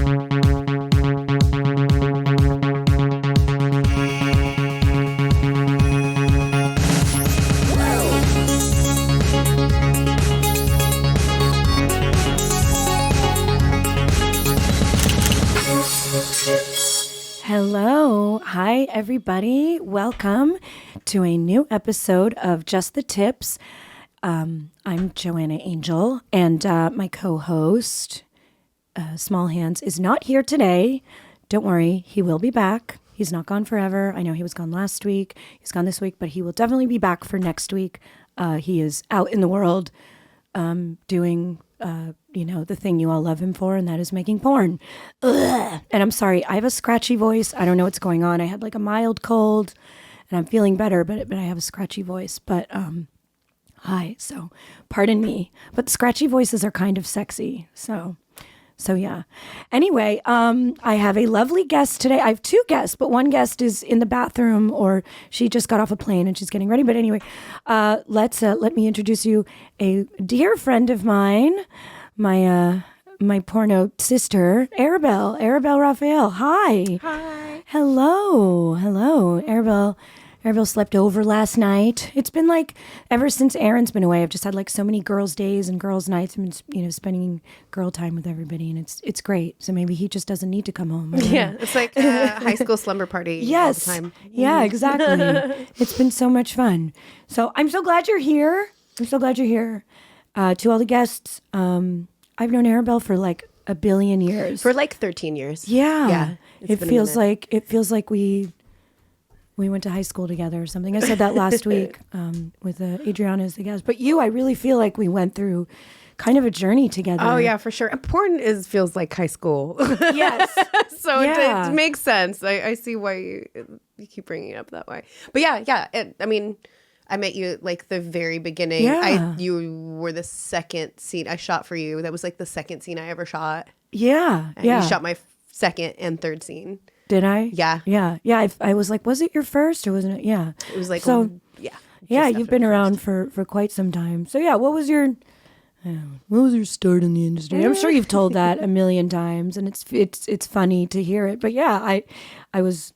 Hello. Hi, everybody. Welcome to a new episode of Just the Tips. I'm Joanna Angel, and my co-host, Small Hands, is not here today. Don't worry, he will be back. He's not gone forever. I know he was gone last week. He's gone this week, but he will definitely be back for next week. He is out in the world doing the thing you all love him for, and that is making porn. Ugh. And I'm sorry, I have a scratchy voice. I don't know what's going on. I had like a mild cold, and I'm feeling better, but I have a scratchy voice. But hi, so pardon me. But scratchy voices are kind of sexy, so yeah. Anyway, I have a lovely guest today. I have two guests, but one guest is in the bathroom, or she just got off a plane and she's getting ready. But anyway, let me introduce you a dear friend of mine, my porno sister, Arabelle Raphael. Hi. Hi. Hello. Arabelle slept over last night. It's been like, ever since Aaron's been away, I've just had like so many girls' days and girls' nights and, spending girl time with everybody. And it's great. So maybe he just doesn't need to come home. Yeah, it's like a high school slumber party yes. all the time. Yeah, exactly. It's been so much fun. So I'm so glad you're here. To all the guests, I've known Arabelle for like a billion years. For like 13 years. Yeah. It feels like we went to high school together or something. I said that last week with Adriana as the guest. But I really feel like we went through kind of a journey together. Oh, yeah, for sure. And porn feels like high school. Yes. So it makes sense. I see why you keep bringing it up that way. But yeah. I met you like the very beginning. Yeah. You were the second scene I shot for you. That was like the second scene I ever shot. Yeah. And you shot my second and third scene. Did I? Yeah. Yeah. I was like, was it your first or wasn't it? Yeah. It was like, so, yeah. Yeah, you've been around for quite some time. So yeah, what was your start in the industry? I'm sure you've told that a million times, and it's funny to hear it. But yeah, I was,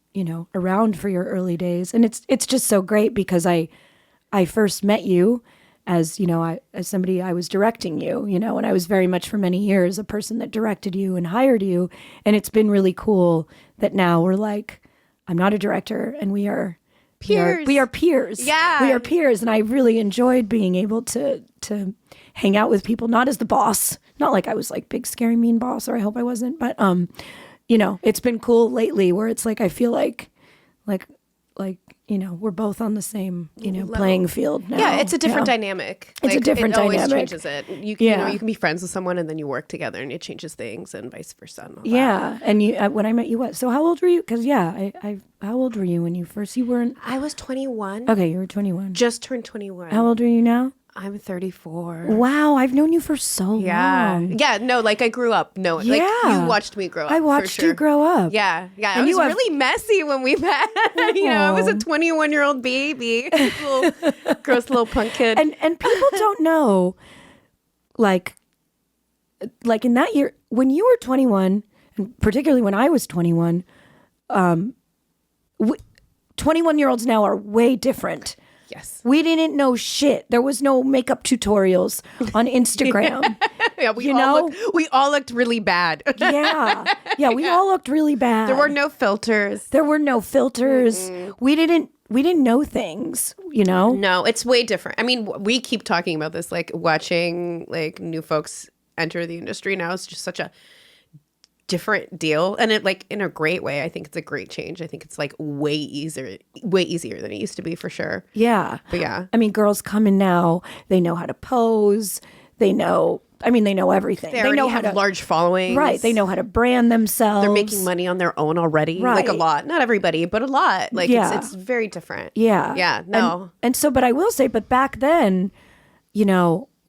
around for your early days, and it's just so great because I first met you as, as somebody, I was directing you, and I was very much for many years a person that directed you and hired you. And it's been really cool that now we're like, I'm not a director and we are peers. We are peers. Yeah. We are peers. And I really enjoyed being able to hang out with people, not as the boss, not like I was like big, scary, mean boss, or I hope I wasn't, but, it's been cool lately where it's like, I feel like, we're both on the same, playing field now. Yeah, it's a different dynamic. It's a different dynamic. It always changes it. You can be friends with someone and then you work together and it changes things and vice versa. And all yeah, that. And you when I met you, what? So how old were you? Because how old were you when you first? You weren't. I was 21. Okay, you were 21. Just turned 21. How old are you now? I'm 34. Wow, I've known you for so long. Yeah, no, like I grew up knowing. Yeah. Like you watched me grow up. I watched you grow up. Yeah. And I was really messy when we met. I was a 21-year-old baby, gross little punk kid. And people don't know, like in that year when you were 21, and particularly when I was 21, 21-year-olds now are way different. Yes. We didn't know shit. There was no makeup tutorials on Instagram. Yeah, we all looked really bad. Yeah, we all looked really bad. There were no filters. Mm-hmm. We didn't know things, No, it's way different. I mean, we keep talking about this, like watching like new folks enter the industry now is just such a different deal, and it like in a great way. I think it's a great change. I think it's like way easier than it used to be for sure. Yeah. But yeah, I mean, girls come in now, they know how to pose, they know everything. They know how to large followings. Right. They know how to brand themselves. They're making money on their own already. Right. Like a lot. Not everybody, but a lot. Like it's very different. Yeah. Yeah. No. And so, but I will say, but back then,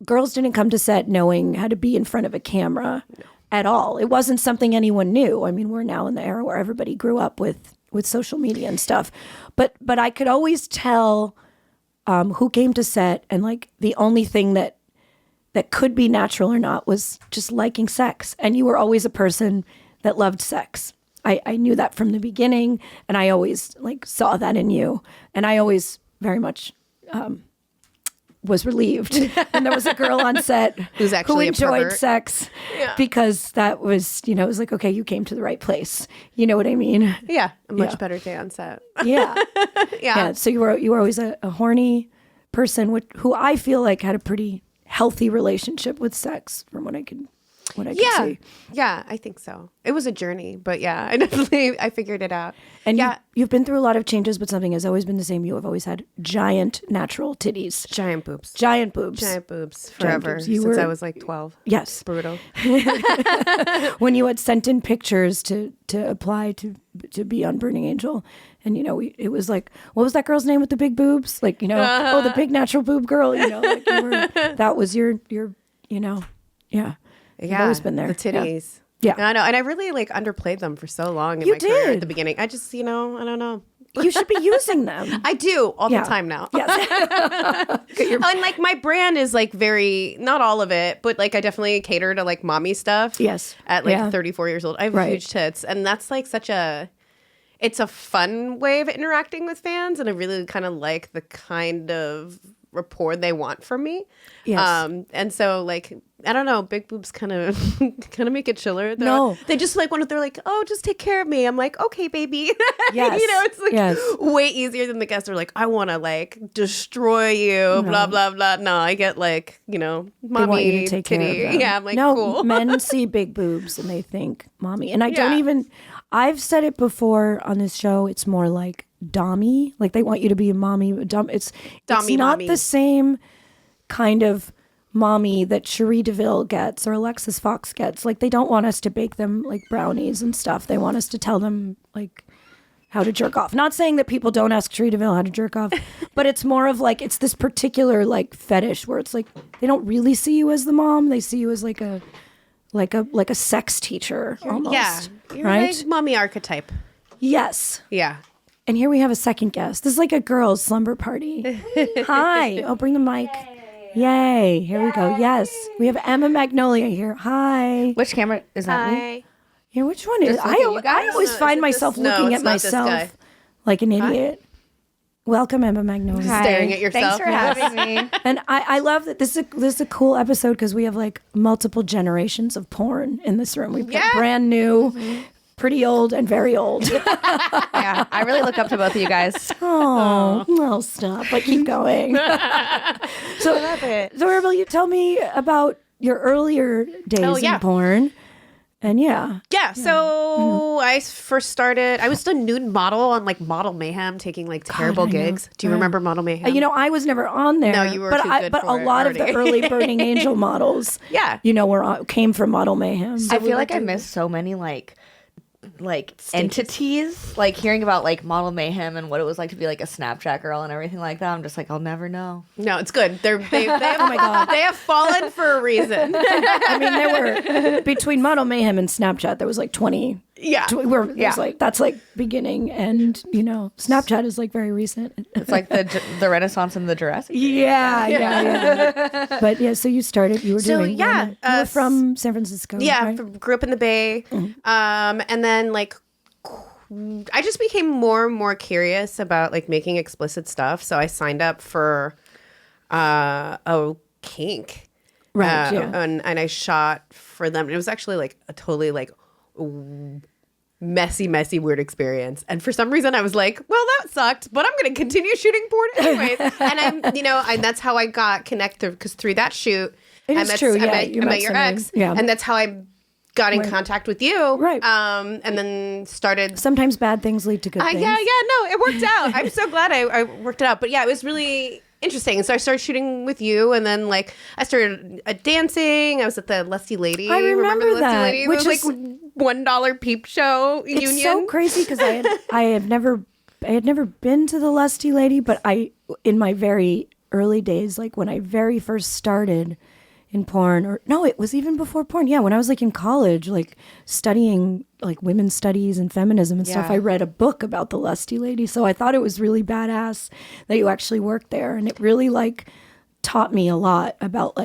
girls didn't come to set knowing how to be in front of a camera. No. At all. It wasn't something anyone knew. I mean, we're now in the era where everybody grew up with social media and stuff. But I could always tell who came to set, and like the only thing that could be natural or not was just liking sex. And you were always a person that loved sex. I knew that from the beginning, and I always like saw that in you, and I always very much was relieved when there was a girl on set Who's actually who enjoyed a pervert. sex, Yeah. because that was, it was like, okay, you came to the right place. You know what I mean? Yeah, a much Yeah. better day on set. Yeah. Yeah. So you were always a horny person who I feel like had a pretty healthy relationship with sex from what I could see. Yeah, I think so. It was a journey, but yeah, I figured it out. And yeah, you've been through a lot of changes, but something has always been the same. You have always had giant natural titties. giant boobs. Giant boobs. Giant boobs forever boobs. since I was like 12. Yes. Brutal. When you had sent in pictures to apply to be on Burning Angel, and it was like, what was that girl's name with the big boobs? Like, oh, the big natural boob girl. Like that was your yeah. You've always been there. The titties. Yeah. I know. And I really like underplayed them for so long in You my career did. at the beginning. I just, I don't know. You should be using them. I do all Yeah. the time now. Yes. And like my brand is like very, not all of it, but like I definitely cater to like mommy stuff. Yes. At like Yeah. 34 years old. I have Right. huge tits. And that's like it's a fun way of interacting with fans. And I really kind of like the kind of rapport they want from me. Yes. And so like, I don't know, big boobs kind of make it chiller. No. They just like they're like, oh, just take care of me. I'm like, okay, baby. Yes. It's like Yes. way easier than the guests are like, I want to like destroy you, blah, blah, blah. No, I get like, mommy, They want you to take titty. care of them. Yeah, I'm like, no, cool. men see big boobs and they think mommy. And I don't Yeah. even, I've said it before on this show, it's more like dommy. Like they want you to be a mommy. It's Dommy not mommy. the same kind of mommy that Cherie DeVille gets or Alexis Fox gets. Like they don't want us to bake them like brownies and stuff. They want us to tell them like how to jerk off. Not saying that people don't ask Cherie DeVille how to jerk off, but it's more of like, it's this particular like fetish where it's like, they don't really see you as the mom. They see you as like a sex teacher almost. Yeah. You're right? like mommy archetype. Yes. Yeah. And here we have a second guest. This is like a girls' slumber party. Hi. Oh, bring the mic. Yay. Here we go. Yes. We have Emma Magnolia here. Hi. Which camera is that? Me? Hi. Yeah, which one is Just look at you I guys? always No, find is it myself this- no, looking it's at not this guy. myself like an idiot. Welcome, Emma Magnolia. Hi. Staring at yourself. Thanks for having me. And I love that this is a cool episode because we have like multiple generations of porn in this room. We've got Yeah. brand new, pretty old, and very old. Yeah, I really look up to both of you guys. Oh, well, stop. But keep going. So, Arabelle, you tell me about your earlier days yeah. in porn. And yeah. Yeah, so I first started, I was a nude model on like Model Mayhem, taking like terrible I know. gigs. Do you remember Model Mayhem? I was never on there. No, you were but too good but for a it lot of the already. early Burning Angel models, Yeah. came from Model Mayhem. I feel like I missed so many like entities, like hearing about like Model Mayhem and what it was like to be like a Snapchat girl and everything like that. I'm just like, I'll never know. No, it's good. They have, Oh my God. they have fallen for a reason. I mean, there were between Model Mayhem and Snapchat, there was like 20. Yeah. There's like that's like beginning, and Snapchat is like very recent. It's like the Renaissance and the Jurassic. Yeah. But yeah, so you were So, doing. yeah, you were from San Francisco. Yeah, right? grew up in the Bay. And then like I just became more and more curious about like making explicit stuff. So I signed up for a kink. Right, yeah. And I shot for them. It was actually like a totally like messy, weird experience. And for some reason I was like, well, that sucked, but I'm going to continue shooting porn anyways. And and that's how I got connected, because through that shoot, It is true, yeah, I you met met your someone, ex. yeah. And that's how I got in contact with you. Right. And then started. Sometimes bad things lead to good things. Yeah, no, it worked out. I'm so glad I worked it out. But yeah, it was really interesting. And so I started shooting with you, and then like I started dancing. I was at the Lusty Lady. I remember the Lusty that, Lady? which It was is- like $1 peep show It's union. so crazy because I had never been to the Lusty Lady, but in my very early days, like when I very first started in porn, or no, it was even before porn. Yeah, when I was like in college, like studying like women's studies and feminism and stuff, Yeah. I read a book about the Lusty Lady. So I thought it was really badass that you actually worked there, and it really like taught me a lot about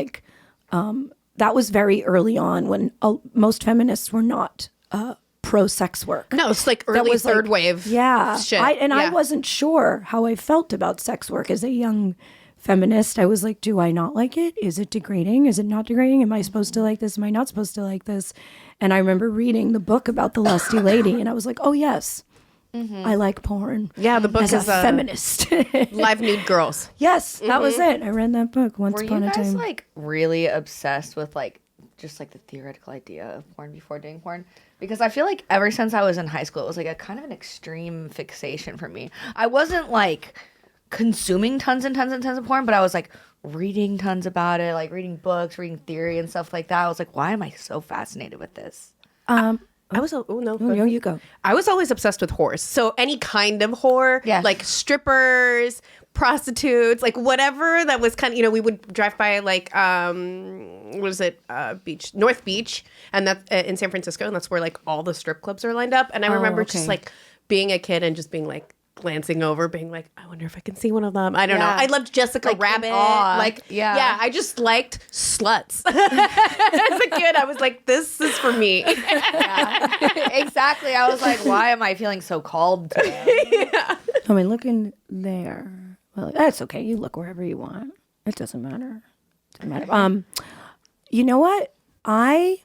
that was very early on when most feminists were not pro sex work. No, it's like early was, third like, wave. Yeah. shit. I wasn't sure how I felt about sex work as a young feminist. I was like, do I not like it? Is it degrading? Is it not degrading? Am I supposed to like this? Am I not supposed to like this? And I remember reading the book about the lusty lady, and I was like, oh yes, I like porn. Yeah, the book as is a feminist. Live Nude Girls. Yes, that was it. I read that book once Were upon you a guys time. like really obsessed with like just like the theoretical idea of porn before doing porn? Because I feel like ever since I was in high school, it was like a kind of an extreme fixation for me. I wasn't like consuming tons and tons and tons of porn, but I was like reading tons about it, like reading books, reading theory and stuff like that. I was like, why am I so fascinated with this? I was no, you go. I was always obsessed with whores. So any kind of whore, Yeah. like strippers, prostitutes, like whatever that was kind of, we would drive by like what was it, North Beach, and that's in San Francisco, and that's where like all the strip clubs are lined up. And I remember okay. just like being a kid and just being like glancing over, being like, I wonder if I can see one of them. I don't know. I loved Jessica Like, in Rabbit. awe. Like, Yeah. I just liked sluts. As a kid, I was like, this is for me. Exactly. I was like, why am I feeling so called today? I mean, looking there. Well, that's okay. You look wherever you want. It doesn't matter. You know what? I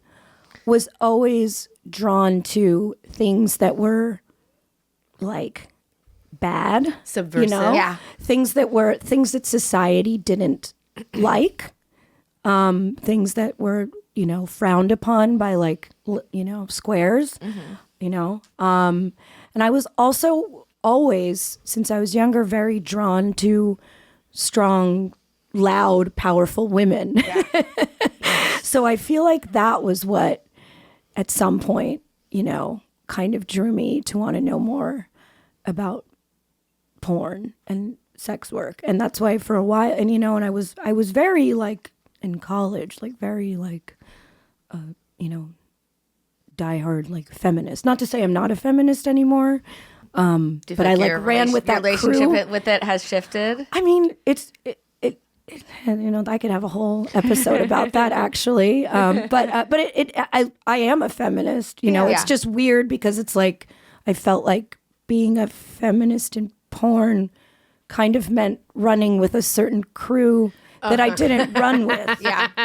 was always drawn to things that were like bad, Subversive. Yeah. things that society didn't like, things that were frowned upon by like squares, and I was also always, since I was younger, very drawn to strong, loud, powerful women. So I feel like that was what at some point kind of drew me to want to know more about porn and sex work. And that's why for a while, and I was very like in college, like very like diehard like feminist. Not to say I'm not a feminist anymore, but I like ran with that relationship crew. with it has shifted. I mean, I could have a whole episode about that actually. But I am a feminist. It's just weird because it's like I felt like being a feminist in porn kind of meant running with a certain crew that I didn't run with. Like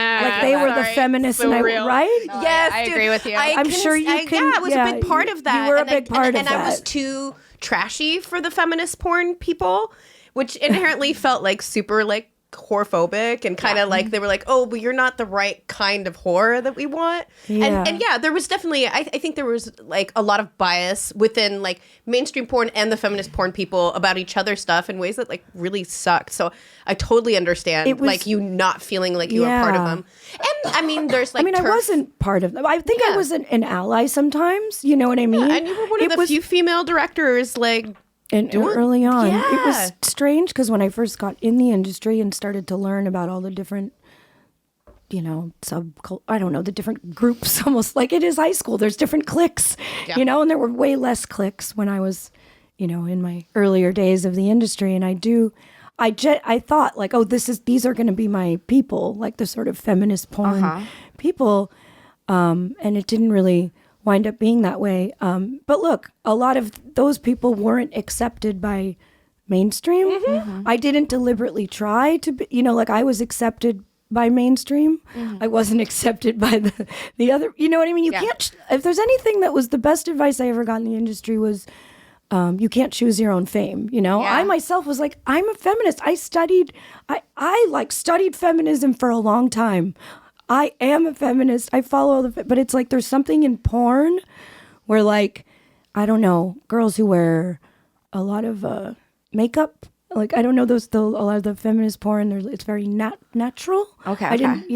they were the feminists, so and real. right? Yes, I dude. agree with you. I'm sure you can. Yeah, I was a big part of that. You were a And big part of and I was that. too trashy for the feminist porn people, which inherently felt like super like whorephobic and kind of like they were like, oh, but you're not the right kind of whore that we want. Yeah. And yeah, there was definitely, I think there was like a lot of bias within like mainstream porn and the feminist porn people about each other's stuff in ways that like really sucked. So I totally understand like you not feeling like you were part of them. And I mean, there's like I wasn't part of them. I think I was an ally sometimes. You know what I mean? and you were one of the few female directors like And early on, yeah. it was strange because when I first got in the industry and started to learn about all the different, the different groups, almost like it is high school. There's different cliques, and there were way less cliques when I was, in my earlier days of the industry. And I thought like, oh, these are going to be my people, like the sort of feminist porn people. And it didn't really wind up being that way. But look, a lot of those people weren't accepted by mainstream. I didn't deliberately try to be, like I was accepted by mainstream. I wasn't accepted by the other, you know what I mean? You can't, if there's anything that was the best advice I ever got in the industry was, you can't choose your own fame. I myself was like, I'm a feminist. I studied feminism for a long time. I am a feminist. I follow all but it's like there's something in porn where like, I don't know, girls who wear a lot of makeup. Like, I don't know, a lot of the feminist porn, it's very natural. Okay. I didn't,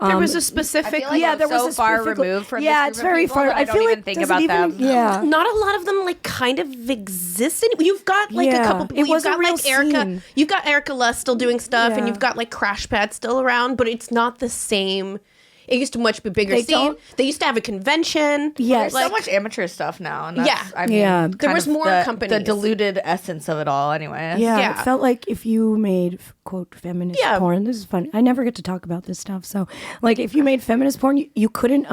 there was a specific I feel like there so was a far specific- removed from yeah, this it's group of very people far. that I don't feel even like think does about it even, them. Yeah. not a lot of them like kind of exist. You've got like a Yeah, couple people. it was You've a got real like Erica. scene. You've got Erica Lust still doing stuff, and Yeah. you've got like Crash Pad still around, but it's not the same. It used to much be bigger They scene. don't- They used to have a convention. Yes. There's so much amateur stuff now, and that's, Yeah. I mean, Yeah. kind There was of more the companies. diluted essence of it all, anyways. Yeah, Yeah. it felt like if you made quote feminist Yeah. porn. This is funny. I never get to talk about this stuff. So, like, if you made feminist porn, you couldn't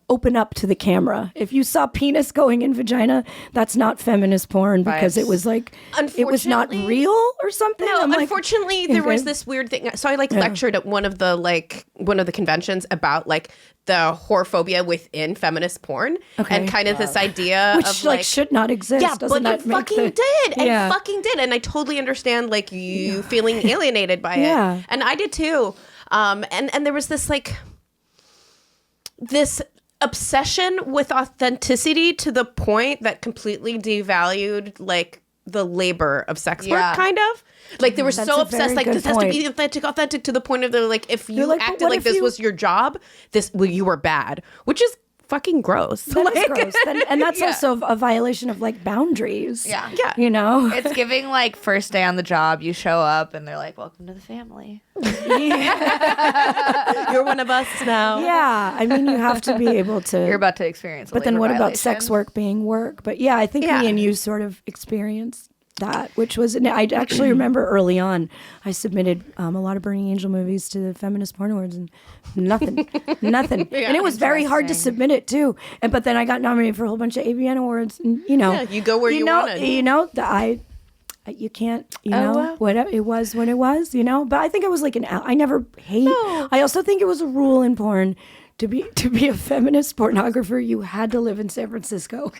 open up to the camera. If you saw penis going in vagina, that's not feminist porn because it was like it was not real or something. No, I'm like, unfortunately, there was this weird thing. So I lectured at one of the conventions about like the whorephobia within feminist porn and kind of this idea which of like should not exist. Yeah, Doesn't but that it make fucking the- did. Yeah. It fucking did. And I totally understand like you feeling alienated by Yeah. it. And I did too. And there was this like this obsession with authenticity to the point that completely devalued like the labor of sex work, kind of. Like they were That's so a obsessed, very like good this has to be point. authentic to the point of they're like, if you like, but acted what like if this you- was your job, you were bad, which is fucking gross. That is gross. And that's also a violation of like boundaries. Yeah. Yeah. You know? It's giving like first day on the job, you show up and they're like, welcome to the family. You're one of us now. Yeah. I mean, you have to be able to. You're about to experience a But then labor what about violation. sex work being work? But yeah, I think me and you sort of experienced that, which was, I actually remember early on, I submitted a lot of Burning Angel movies to the Feminist Porn Awards and nothing. And it was very hard to submit it too. But then I got nominated for a whole bunch of AVN awards and, you go where you wanted. You can't, whatever it was when it was, but I think it was like I never hate. No. I also think it was a rule in porn to be a feminist pornographer. You had to live in San Francisco.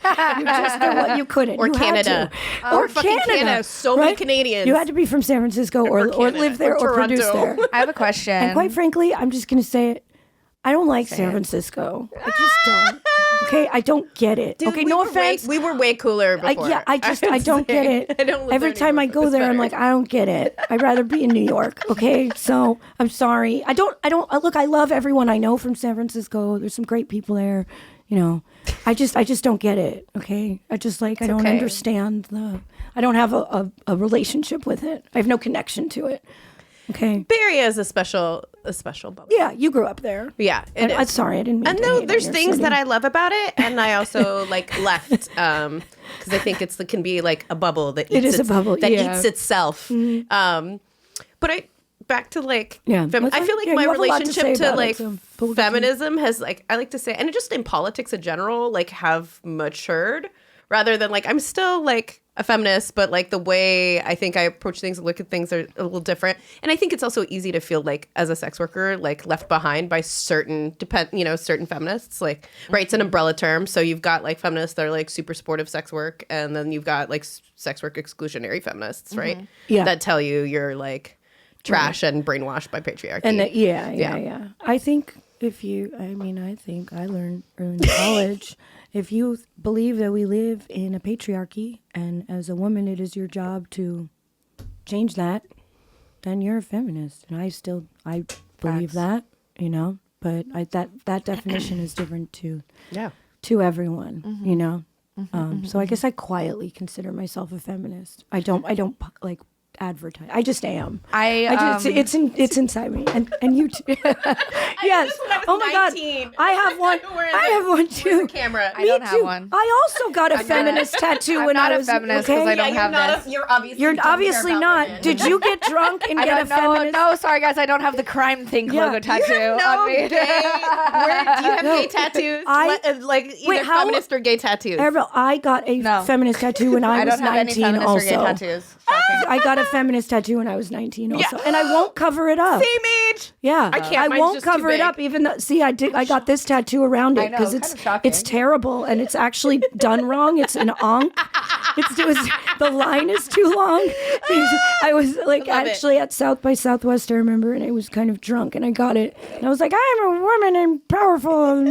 You couldn't. Or You had Canada. to. Or fucking Canada. So many Canadians. You had to be from San Francisco or Canada, live there or produce Toronto. there. I have a question. And quite frankly, I'm just going to say it. I don't like San Francisco. I just don't. Okay, I don't get it. Dude, okay, no offense. We were way cooler before. I don't get it. I don't live Every there time I anymore, go but there, it's I'm better. like, I don't get it. I'd rather be in New York. Okay, so I'm sorry. I don't. Look, I love everyone I know from San Francisco. There's some great people there. I just don't get it. Okay, I don't okay. understand I don't have a relationship with it. I have no connection to it. Okay. Bay Area is a special bubble. Yeah, you grew up there. Yeah, And it I'm is. sorry, I didn't mean And to no, hate there's on your things city. that I love about it, and I also like left because I think it's can be like a bubble that eats is a bubble, that yeah. eats itself. But back to like Yeah, I feel like yeah, my you have a lot to relationship say to about like it, so we'll get to it. feminism has like I like to say, and just in politics in general, like have matured rather than like I'm still like a feminist, but like the way I think I approach things and look at things are a little different. And I think it's also easy to feel like as a sex worker, like left behind by certain feminists. Like, right, it's an umbrella term. So you've got like feminists that are like super supportive sex work, and then you've got like sex work exclusionary feminists, right? Yeah. That tell you you're like trash and brainwashed by patriarchy. And yeah. I think I think I learned early in college. If you believe that we live in a patriarchy and as a woman it is your job to change that, then you're a feminist. And I believe that, but that definition is different to everyone, So I guess I quietly consider myself a feminist. I don't like advertise. I just am. It's inside me, and you too. Yes. this when I was Oh my 19. God. I have one. Where's I have one too. the camera? I don't have too. one. I also got a feminist tattoo I'm when not I a was feminist 'cause I don't you're have not this. you're obviously You're don't care obviously about not. women. Did you get drunk and I get a don't know. feminist? No, sorry guys, I don't have the crime think Yeah. logo tattoo No on me. gay. Where do you have gay tattoos? Like either Wait, how- feminist or gay tattoos. Arabelle, I got a No. feminist tattoo when I, I was don't have any 19 feminist also. or gay tattoos. Shocking. I got a feminist tattoo when I was 19 also. And I won't cover it up. Same age. Yeah, I can't. I Mine's won't just too cover it big. up. Even though, see, I got this tattoo around I it know, because kind of shocking. it's terrible and it's actually done wrong. It's an onk. The line is too long. I was like I love it. actually at South by Southwest, I remember, and I was kind of drunk and I got it. And I was like, I'm a woman and powerful.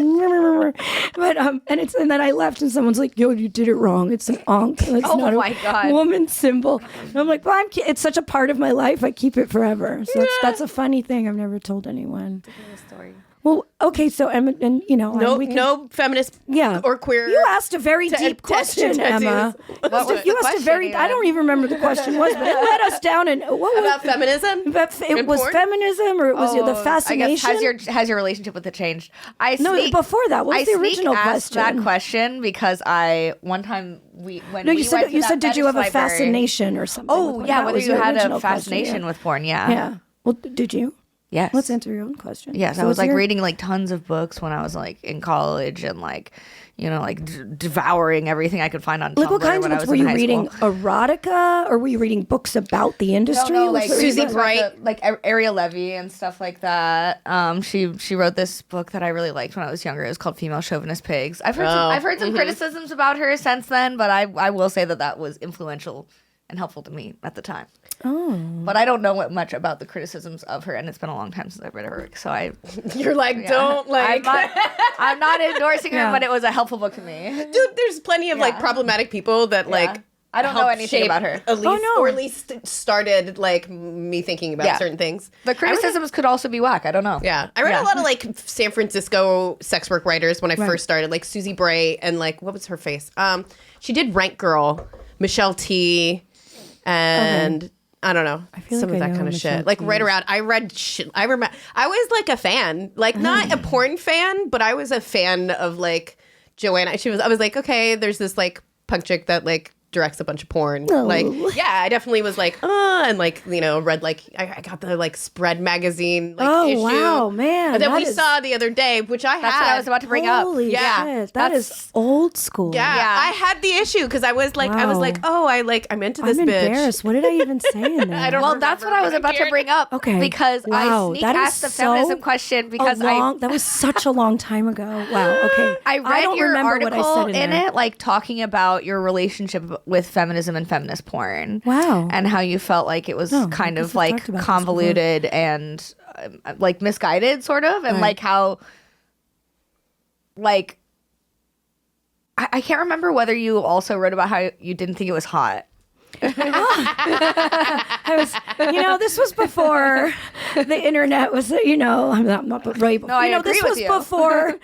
But and then I left and someone's like, yo, you did it wrong. It's an onk. It's Oh not my a God. woman symbol. And I'm like, well, it's such a part of my life. I keep it forever. So that's a funny thing I've never told anyone. Story. Well, okay, so Emma, and No feminist or queer. You asked a very deep question, tattoos. Emma. What was the You asked a question very. even? I don't even remember the question was, but it led us down and what was About feminism? it in was porn? feminism or it was the I fascination? guess has your relationship with it changed? Before that, what was the original asked question? that question because one time you you said did you have a fascination or something? Oh with porn? yeah, That whether was you the had a original question, fascination yeah. with porn, yeah. Yeah. Well, did you? Yes. Let's answer your own question. Yes, So I was what's like your- reading like tons of books when I was like in college and like, you know, like devouring everything I could find on Like Tumblr what kinds of when I books was were in you high reading? school. Erotica, or were you reading books about the industry? No, What's like the- Susie like Bright. like Ariel Levy and stuff like that. She wrote this book that I really liked when I was younger. It was called Female Chauvinist Pigs. I've heard some criticisms about her since then, but I will say that was influential and helpful to me at the time. Oh. But I don't know much about the criticisms of her, and it's been a long time since I've read her work. So You're like, don't like. I'm not endorsing her, Yeah. but it was a helpful book to me. Dude, there's plenty of like Yeah. problematic people that like. I don't know helped anything shape about her. At least, Oh, no. or at least started like me thinking about Yeah. certain things. The criticisms could also be whack. I don't know. Yeah, I read a lot of like San Francisco sex work writers when I Right. first started, like Susie Bray and like what was her face? She did Rank Girl, Michelle T, and I don't know, feel some like of I that know kind of Michelle shit. Like T right is. around, I read shit. I remember I was like a fan, like not a porn fan, but I was a fan of like Joanna. I was like, okay, there's this like punk chick that like directs a bunch of porn. No. Like, yeah, I definitely was like, and like, you know, read like, I got the like Spread magazine like Oh, issue. wow, man, that that we is- saw the other day, which I That's had. what I was about to bring up. Holy Yeah. shit. That is old school. Yeah, Yeah. I had the issue because I was like, Wow. oh, I'm into this I'm bitch. embarrassed. What did I even say in that? I don't Well, that's what I was about to bring up. Okay. Because Wow, I sneak that is asked the so feminism question because that was such a long time ago. Wow. Okay. I read don't your remember article what I said in there. it, like talking about your relationship with feminism and feminist porn. Wow. And how you felt like it was Oh, kind I of guess I've like talked about this convoluted and like misguided, sort of, and Right. like how like I can't remember whether you also wrote about how you didn't think it was hot. I was, this was before the internet was, I'm not right. No, I agree this with was you. before,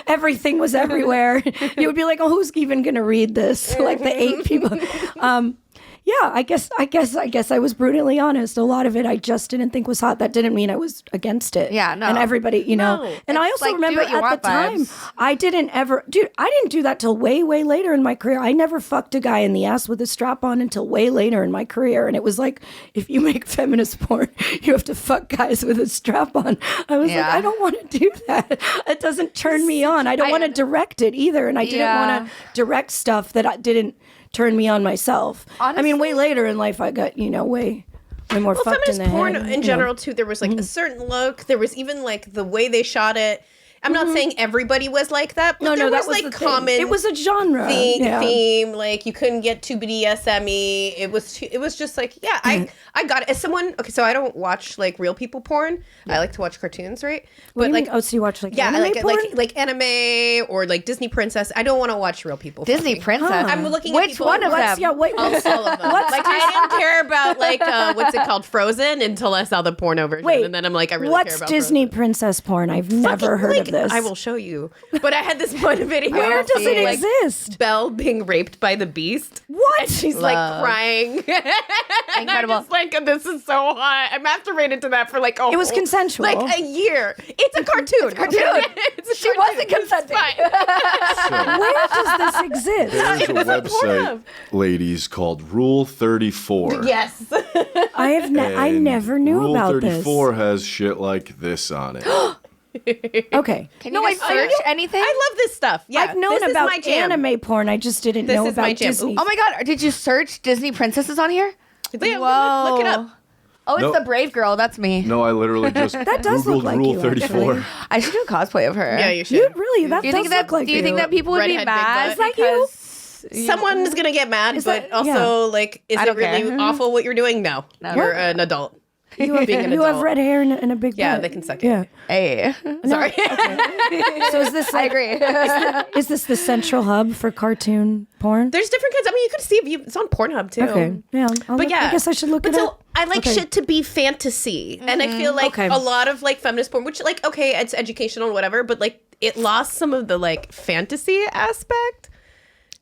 everything was everywhere. You would be like, oh, who's even going to read this? Like the 8 people. Yeah, I guess I was brutally honest. A lot of it I just didn't think was hot. That didn't mean I was against it. Yeah, no. And everybody, No. And I It's also like, do remember what you at want the time, vibes. I didn't do that till way, way later in my career. I never fucked a guy in the ass with a strap on until way later in my career. And it was like, if you make feminist porn, you have to fuck guys with a strap on. I was like, Yeah. I don't want to do that. It doesn't turn me on. I don't want to direct it either. And I didn't Yeah. want to direct stuff that didn't turn me on myself. I mean, way later in life, I got, way more Well, fucked in feminist the porn head. in general too. There was like a certain look. There was even like the way they shot it. I'm not saying everybody was like that, but No, there that was was like the thing. common. It was a genre theme. Like you couldn't get too BDSM-y. It was just like, yeah, I got it. As someone, okay, so I don't watch like real people porn. I like to watch cartoons, right? What do you like, mean? Oh, so you watch like yeah, I anime like it, porn? like anime or like Disney princess. I don't want to watch real people. Disney fucking. princess. I'm looking at Which people. one of What's- them? Yeah, wait. All of them. Like I didn't care about like what's it called, Frozen, until I saw the porno version, Wait, and then I'm like, I really care what's about Disney Frozen. princess porn? I've never heard Like, of this. I will show you. But I had this one video. Where of, does it like, exist? Belle being raped by the beast. What? And she's Love. like crying. And Incredible. I'm just like, this is so hot. I masturbated to that for like It was consensual. like a year. It's a cartoon. It's a She wasn't consenting. Where does this exist? There's a website, ladies, called Rule 34. Yes. I And never knew Rule about 34 has shit like this on it. this. Okay. Can you guys search anything? I love this stuff. Yeah, I've known this is about my jam. anime porn. I just didn't This know is my about jam. Disney. Oh my god, did you search Disney princesses on here? Yeah, look it up. Oh, it's Nope. the brave girl. That's me. No, I literally just That does Googled look like Rule you, 34. actually. I should do a cosplay of her. Yeah, you should. You really? That Do you does think that? look like Do you think that people would Redhead, be mad? big butt. Is that you? because Someone's gonna get mad, but that- also yeah. like, is I it don't really care. awful what you're doing? No, you're an adult. You have, being an you have adult. red hair and a big Yeah, butt. they can suck it. Yeah. Hey, Sorry. So is this I like, agree. is this the central hub for cartoon porn? There's different kinds. I mean, you could see it's on Pornhub too. Okay. Yeah. But yeah, I guess I should look but it so up. I like Okay. shit to be fantasy, and I feel like Okay. a lot of like feminist porn, which like okay, it's educational and whatever, but like it lost some of the like fantasy aspect.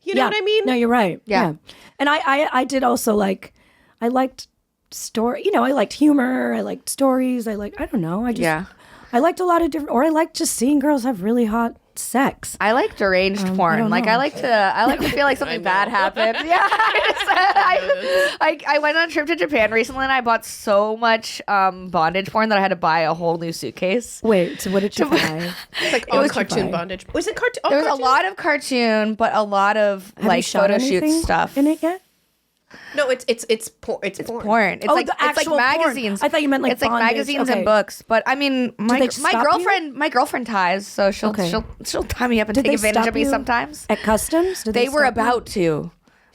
You know what I mean? No, you're right. Yeah. And I did also like, I liked story. I liked humor. I liked stories. I don't know. I just, Yeah. I liked a lot of different, or I liked just seeing girls have really hot sex. I like deranged porn. don't Like know. I like to feel like something bad happened. Yeah, I went on a trip to Japan recently and I bought so much bondage porn that I had to buy a whole new suitcase. Wait, so what did you buy? It's like all cartoon bondage. Was it cartoon? There was a lot of cartoon, but a lot of Have you like shot photo shoot anything stuff. in it yet? No, it's porn. It's porn. Porn. It's Oh, like the it's like actual porn. magazines. I thought you meant like it's like bondage. magazines Okay. and books. But I mean, my they stop you? my girlfriend ties, so she'll Okay. she'll tie me up and Did take they advantage stop of me you sometimes. At customs? Did They were stop you? about to.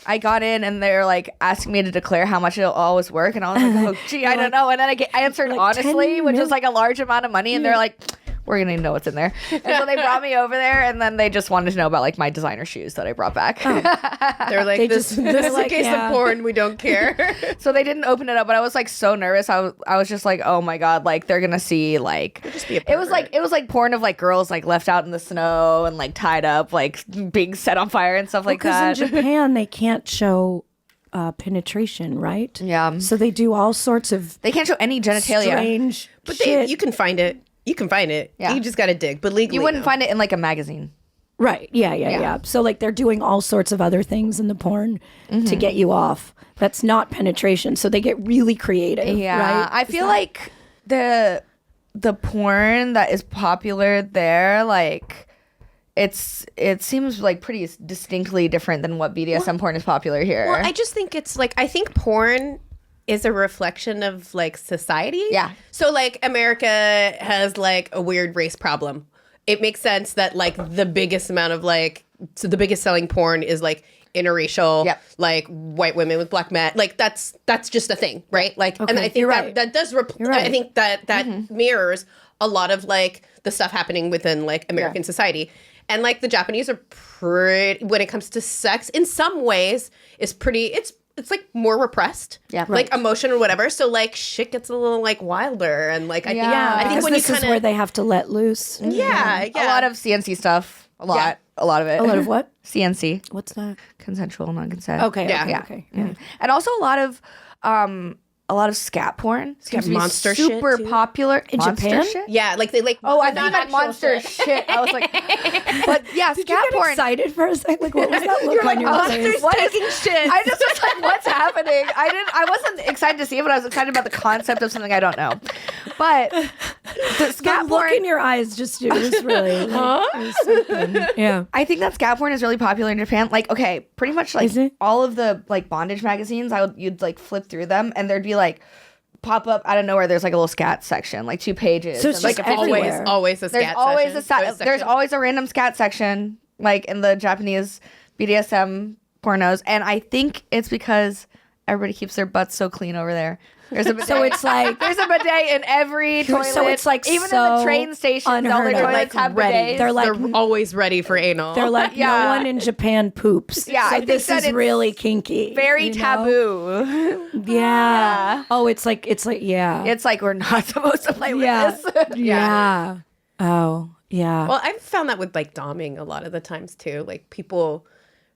I got in and they're like asking me to declare how much it'll always work, and I was like, "Oh, gee, I don't know." And then I answered like, 10 honestly, which mil- is like a large amount of money, and they're like, "We're gonna know what's in there." And so they brought me over there, and then they just wanted to know about like my designer shoes that I brought back. They're like, They this just- is they're a like, case yeah. of porn. We don't care. So they didn't open it up, but I was like so nervous. I was just like, oh my god, like they're gonna see like just be a it was like porn of like girls like left out in the snow and like tied up, like being set on fire and stuff like Because that. in Japan, they can't show penetration, right? Yeah. So they do all sorts of They can't show any genitalia. strange But shit. you can find it. You can find it. Yeah. You just got to dig. But legally, You wouldn't no. find it in like a magazine. Right. Yeah. So like they're doing all sorts of other things in the porn to get you off. That's not penetration. So they get really creative. Yeah, Right? I feel like the porn that is popular there, like it seems like pretty distinctly different than what BDSM porn is popular here. Well, I just think it's like I think porn is a reflection of like society. Yeah. So like America has like a weird race problem. It makes sense that like the biggest amount of like so the biggest selling porn is like interracial, Yep. like white women with black men. Like that's just a thing, right? Like, and Okay, I think you're that right. that does. You're right. I think that mirrors a lot of like the stuff happening within like American society. And like the Japanese are pretty when it comes to sex in some ways is pretty it's like more repressed. Yeah. Like emotion or whatever. So like shit gets a little like wilder and like I Yeah. think Because when you this is kind where of they have to let loose. yeah. a lot of CNC stuff. A lot of it. A lot of what? CNC, What's that? consensual non-consent. Okay. Yeah. Okay. Yeah. Okay. Mhm. And also a lot of scat porn seems to be monster shit, super too. popular In Monster Japan? shit? yeah, like they like Oh, I not thought you meant actual monster shit. I was like, but yeah, Did you scat get porn. excited for a second? Like, what was that look on your monsters face? What is- taking shit. I just was like, what's happening? I wasn't excited to see it, but I was excited about the concept of something I don't know. But the The scat look porn, in your eyes just it was really like, it was something. Yeah. I think that scat porn is really popular in Japan. Like, okay, pretty much like Is it? all of the like bondage magazines, you'd like flip through them and there'd be like pop up out of nowhere. There's like a little scat section, like 2 pages. So it's and, like just a picture. everywhere. always a There's scat always session. there's always a random scat section, like in the Japanese BDSM pornos, and I think it's because everybody keeps their butts so clean over there. There's a bidet. So it's like There's a bidet in every toilet. So it's like even in so the train stations, all unheard their of. toilets Like have ready. bidets. They're like They're always ready for anal. they're like Yeah. no one in Japan poops. Yeah, so I think this that is it's really kinky. very you know? taboo. Yeah. Oh, it's like yeah. It's like we're not supposed to play with yeah. this. Yeah. Oh, yeah. Well, I've found that with like doming a lot of the times too. Like people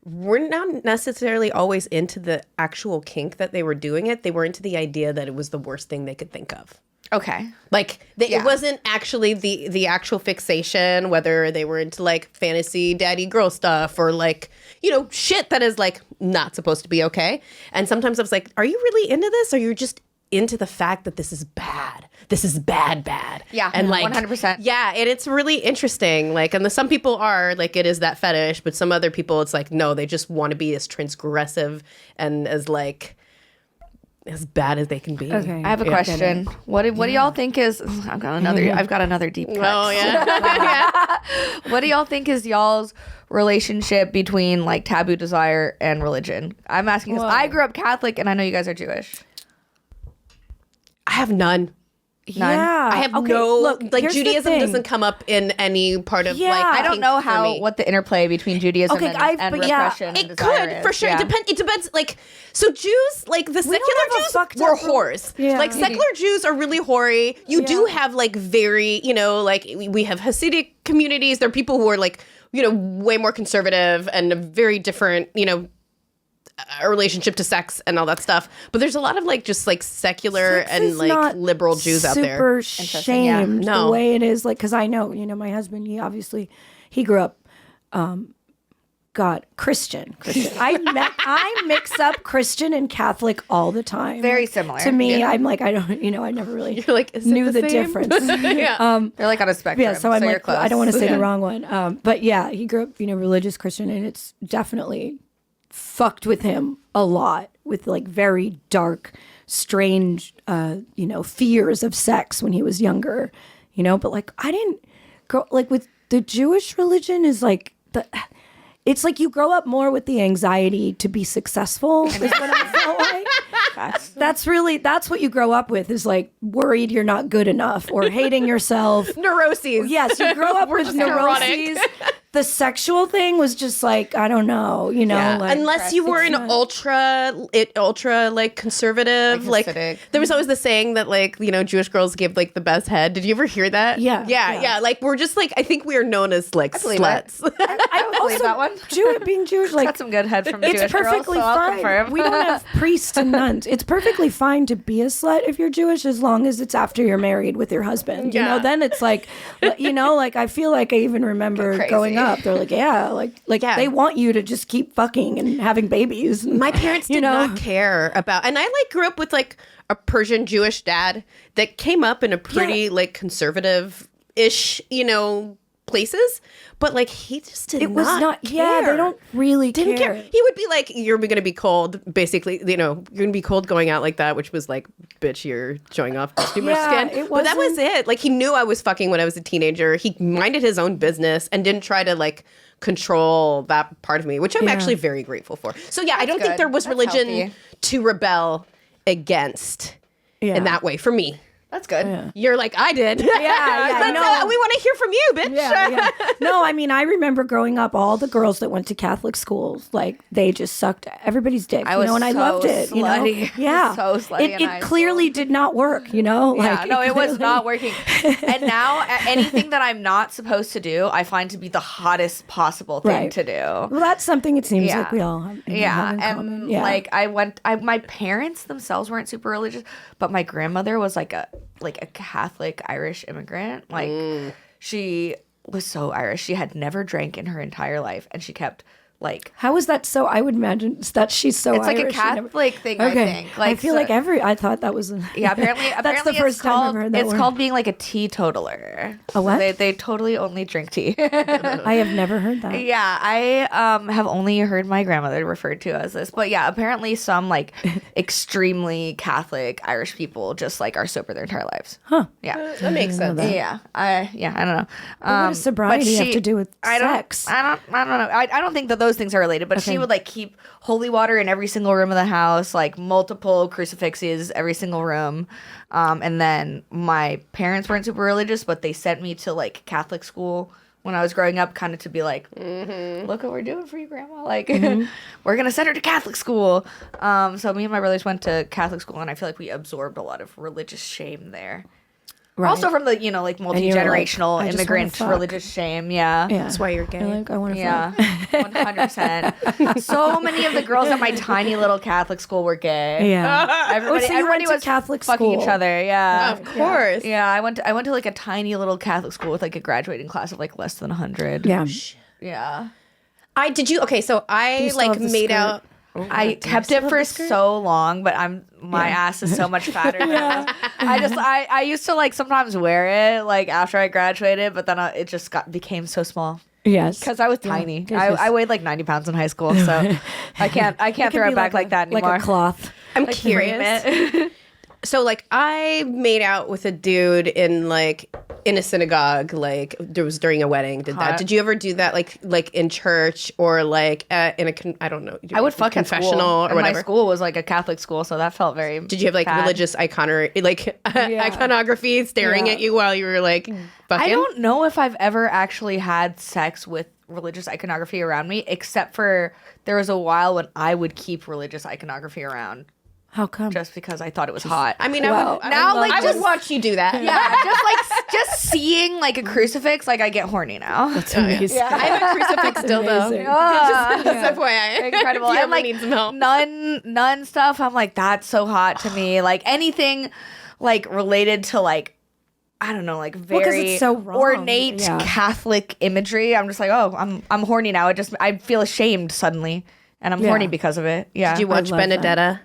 were not necessarily always into the actual kink that they were doing it. They were into the idea that it was the worst thing they could think of. Okay. Like Yeah. it wasn't actually the actual fixation, whether they were into like fantasy daddy girl stuff or like, you know, shit that is like not supposed to be okay. And sometimes I was like, are you really into this? Or you're just into the fact that this is bad. This is bad. Yeah, And like 100%. Yeah, and it's really interesting. Like, and some people are like, it is that fetish, but some other people, it's like, no, they just want to be as transgressive and as like as bad as they can be. Okay. I have a question. What do y'all think is? I've got another deep cut. Oh yeah. What do y'all think is y'all's relationship between like taboo desire and religion? I'm asking because I grew up Catholic and I know you guys are Jewish. I have none. yeah. I have Okay, no look, like here's the Judaism thing. doesn't come up in any part of Yeah. like I don't kink know for me. what the interplay between Judaism Okay, and but yeah, repression and It desire could for is. sure. Yeah. It depends. Like so, Jews like the secular have a Jews fucked were up- whores. Yeah. Like secular Jews are really hoary. You do have like very like we have Hasidic communities. There are people who are like way more conservative and a very different a relationship to sex and all that stuff. But there's a lot of like just like secular Sex and is like not liberal Jews out there. Super shamed yeah. the No. way it is. Like, because I know, my husband, he obviously he grew up Christian. I mix up Christian and Catholic all the time. Very similar. To me, I'm like, I don't, I never really You're like, is it knew the same? difference. Yeah. They're like on a spectrum. Yeah, so I'm you're like, close. I don't want to say the wrong one. But yeah, he grew up, religious Christian, and it's definitely fucked with him a lot with like very dark, strange, fears of sex when he was younger, But like, I didn't grow like with the Jewish religion is like it's like you grow up more with the anxiety to be successful is what I felt like. That's what you grow up with is like worried you're not good enough or hating yourself. Neuroses. Yes, you grow up with just neurotic. neuroses. The sexual thing was just like, I don't know, Yeah. like Unless you were an ultra like conservative, like Hasidic. there was always the saying that like Jewish girls give like the best head. Did you ever hear that? Yeah. Like we're just like I think we are known as like believe sluts. I would believe that one. Being Jewish, like Got some good head from it's Jewish perfectly girls, so I'll fine. confirm. We don't have priests and nuns. It's perfectly fine to be a slut if you're Jewish, as long as it's after you're married with your husband. Yeah. Then it's like, like I feel like I even remember Crazy. growing up. They're like, Yeah. they want you to just keep fucking and having babies. And, My parents did not care about, and I like grew up with like a Persian Jewish dad that came up in a pretty like conservative-ish, places, but like he just did It was not. care. Yeah, they don't really Didn't care. care. He would be like, "You're gonna be cold." Basically, you're gonna be cold going out like that, which was like, "Bitch, you're showing off too much Yeah, skin." it But that was wasn't- it. Like he knew I was fucking when I was a teenager. He minded his own business and didn't try to like control that part of me, which I'm Yeah. actually very grateful for. So yeah, I don't think good. there was That's religion healthy. to rebel against Yeah. in that way for me. That's good. You're like, I did. yeah, That's no. we want to hear from you, bitch. Yeah. No, I mean, I remember growing up, all the girls that went to Catholic schools, like they just sucked everybody's dick, I was and I so loved it. slutty. Yeah, So slutty in It high clearly did not work. Yeah, Like, no, it was clearly- not working. And now, anything that I'm not supposed to do, I find to be the hottest possible thing Right. to do. Well, that's something it seems Yeah. like we all have. Yeah, have in and common. Yeah. like my parents themselves weren't super religious, but my grandmother was like a Catholic Irish immigrant. Like she was so Irish. She had never drank in her entire life, and she kept like. How is that so? I would imagine that she's so. It's like a Irish and Catholic thing, Okay. I think. Like I feel so- like I thought that was. Yeah, apparently That's the first it's time I've called, heard that it's word. called being like a teetotaler. A what? They totally only drink tea. I have never heard that. Yeah, I have only heard my grandmother referred to as this, but yeah, apparently some like extremely Catholic Irish people just like are sober their entire lives. Huh. Yeah, That makes sense. yeah, I don't know. What does sobriety have to do with sex? I don't know. I don't think that those things are related, but she would like keep holy water in every single room of the house, like multiple crucifixes every single room. And then my parents weren't super religious, but they sent me to like Catholic school when I was growing up, kind of to be like, look what we're doing for you, Grandma. Like, we're going to send her to Catholic school. So me and my brothers went to Catholic school, and I feel like we absorbed a lot of religious shame there. Right. Also from the, like you were like, multi-generational I just wanna immigrant fuck. religious shame. Yeah. Yeah. That's why you're gay. You're like, I want to. Yeah, 100%. So many of the girls at my tiny little Catholic school were gay. Yeah. Everybody, so you everybody went to was Catholic fucking school. each other. Yeah. Of course. Yeah, I went to like a tiny little Catholic school with like a graduating class of like less than 100. Yeah. Yeah. So I you still like have the made skirt? out. I kept it for so long, but my ass is so much fatter now. I used to like sometimes wear it like after I graduated, but then it just became so small. Yes. Because I was tiny. Yes. I weighed like 90 pounds in high school, so I can't throw it back like that anymore. Like a cloth. I'm curious. So like I made out with a dude in a synagogue, like there was during a wedding. Did you ever do that like in church or like in a I don't know. I would fuck at confessional school. or And whatever. my school was like a Catholic school, so that felt very. Did you have like bad. religious iconography staring Yeah. at you while you were like fucking? I don't know if I've ever actually had sex with religious iconography around me, except for there was a while when I would keep religious iconography around How come? just because I thought it was hot. I mean, Wow. I would watch you do that. Yeah, just seeing like a crucifix, like I get horny now. That's amazing. I have a crucifix dildo. amazing. Just FYI. Incredible. If you And ever like need some help. nun stuff, I'm like, that's so hot to me. Like anything like related to like I don't know, like 'cause very it's so wrong. ornate Yeah. Catholic imagery. I'm just like, oh, I'm horny now. I feel ashamed suddenly, and I'm horny because of it. Yeah. Did you watch love that. Benedetta?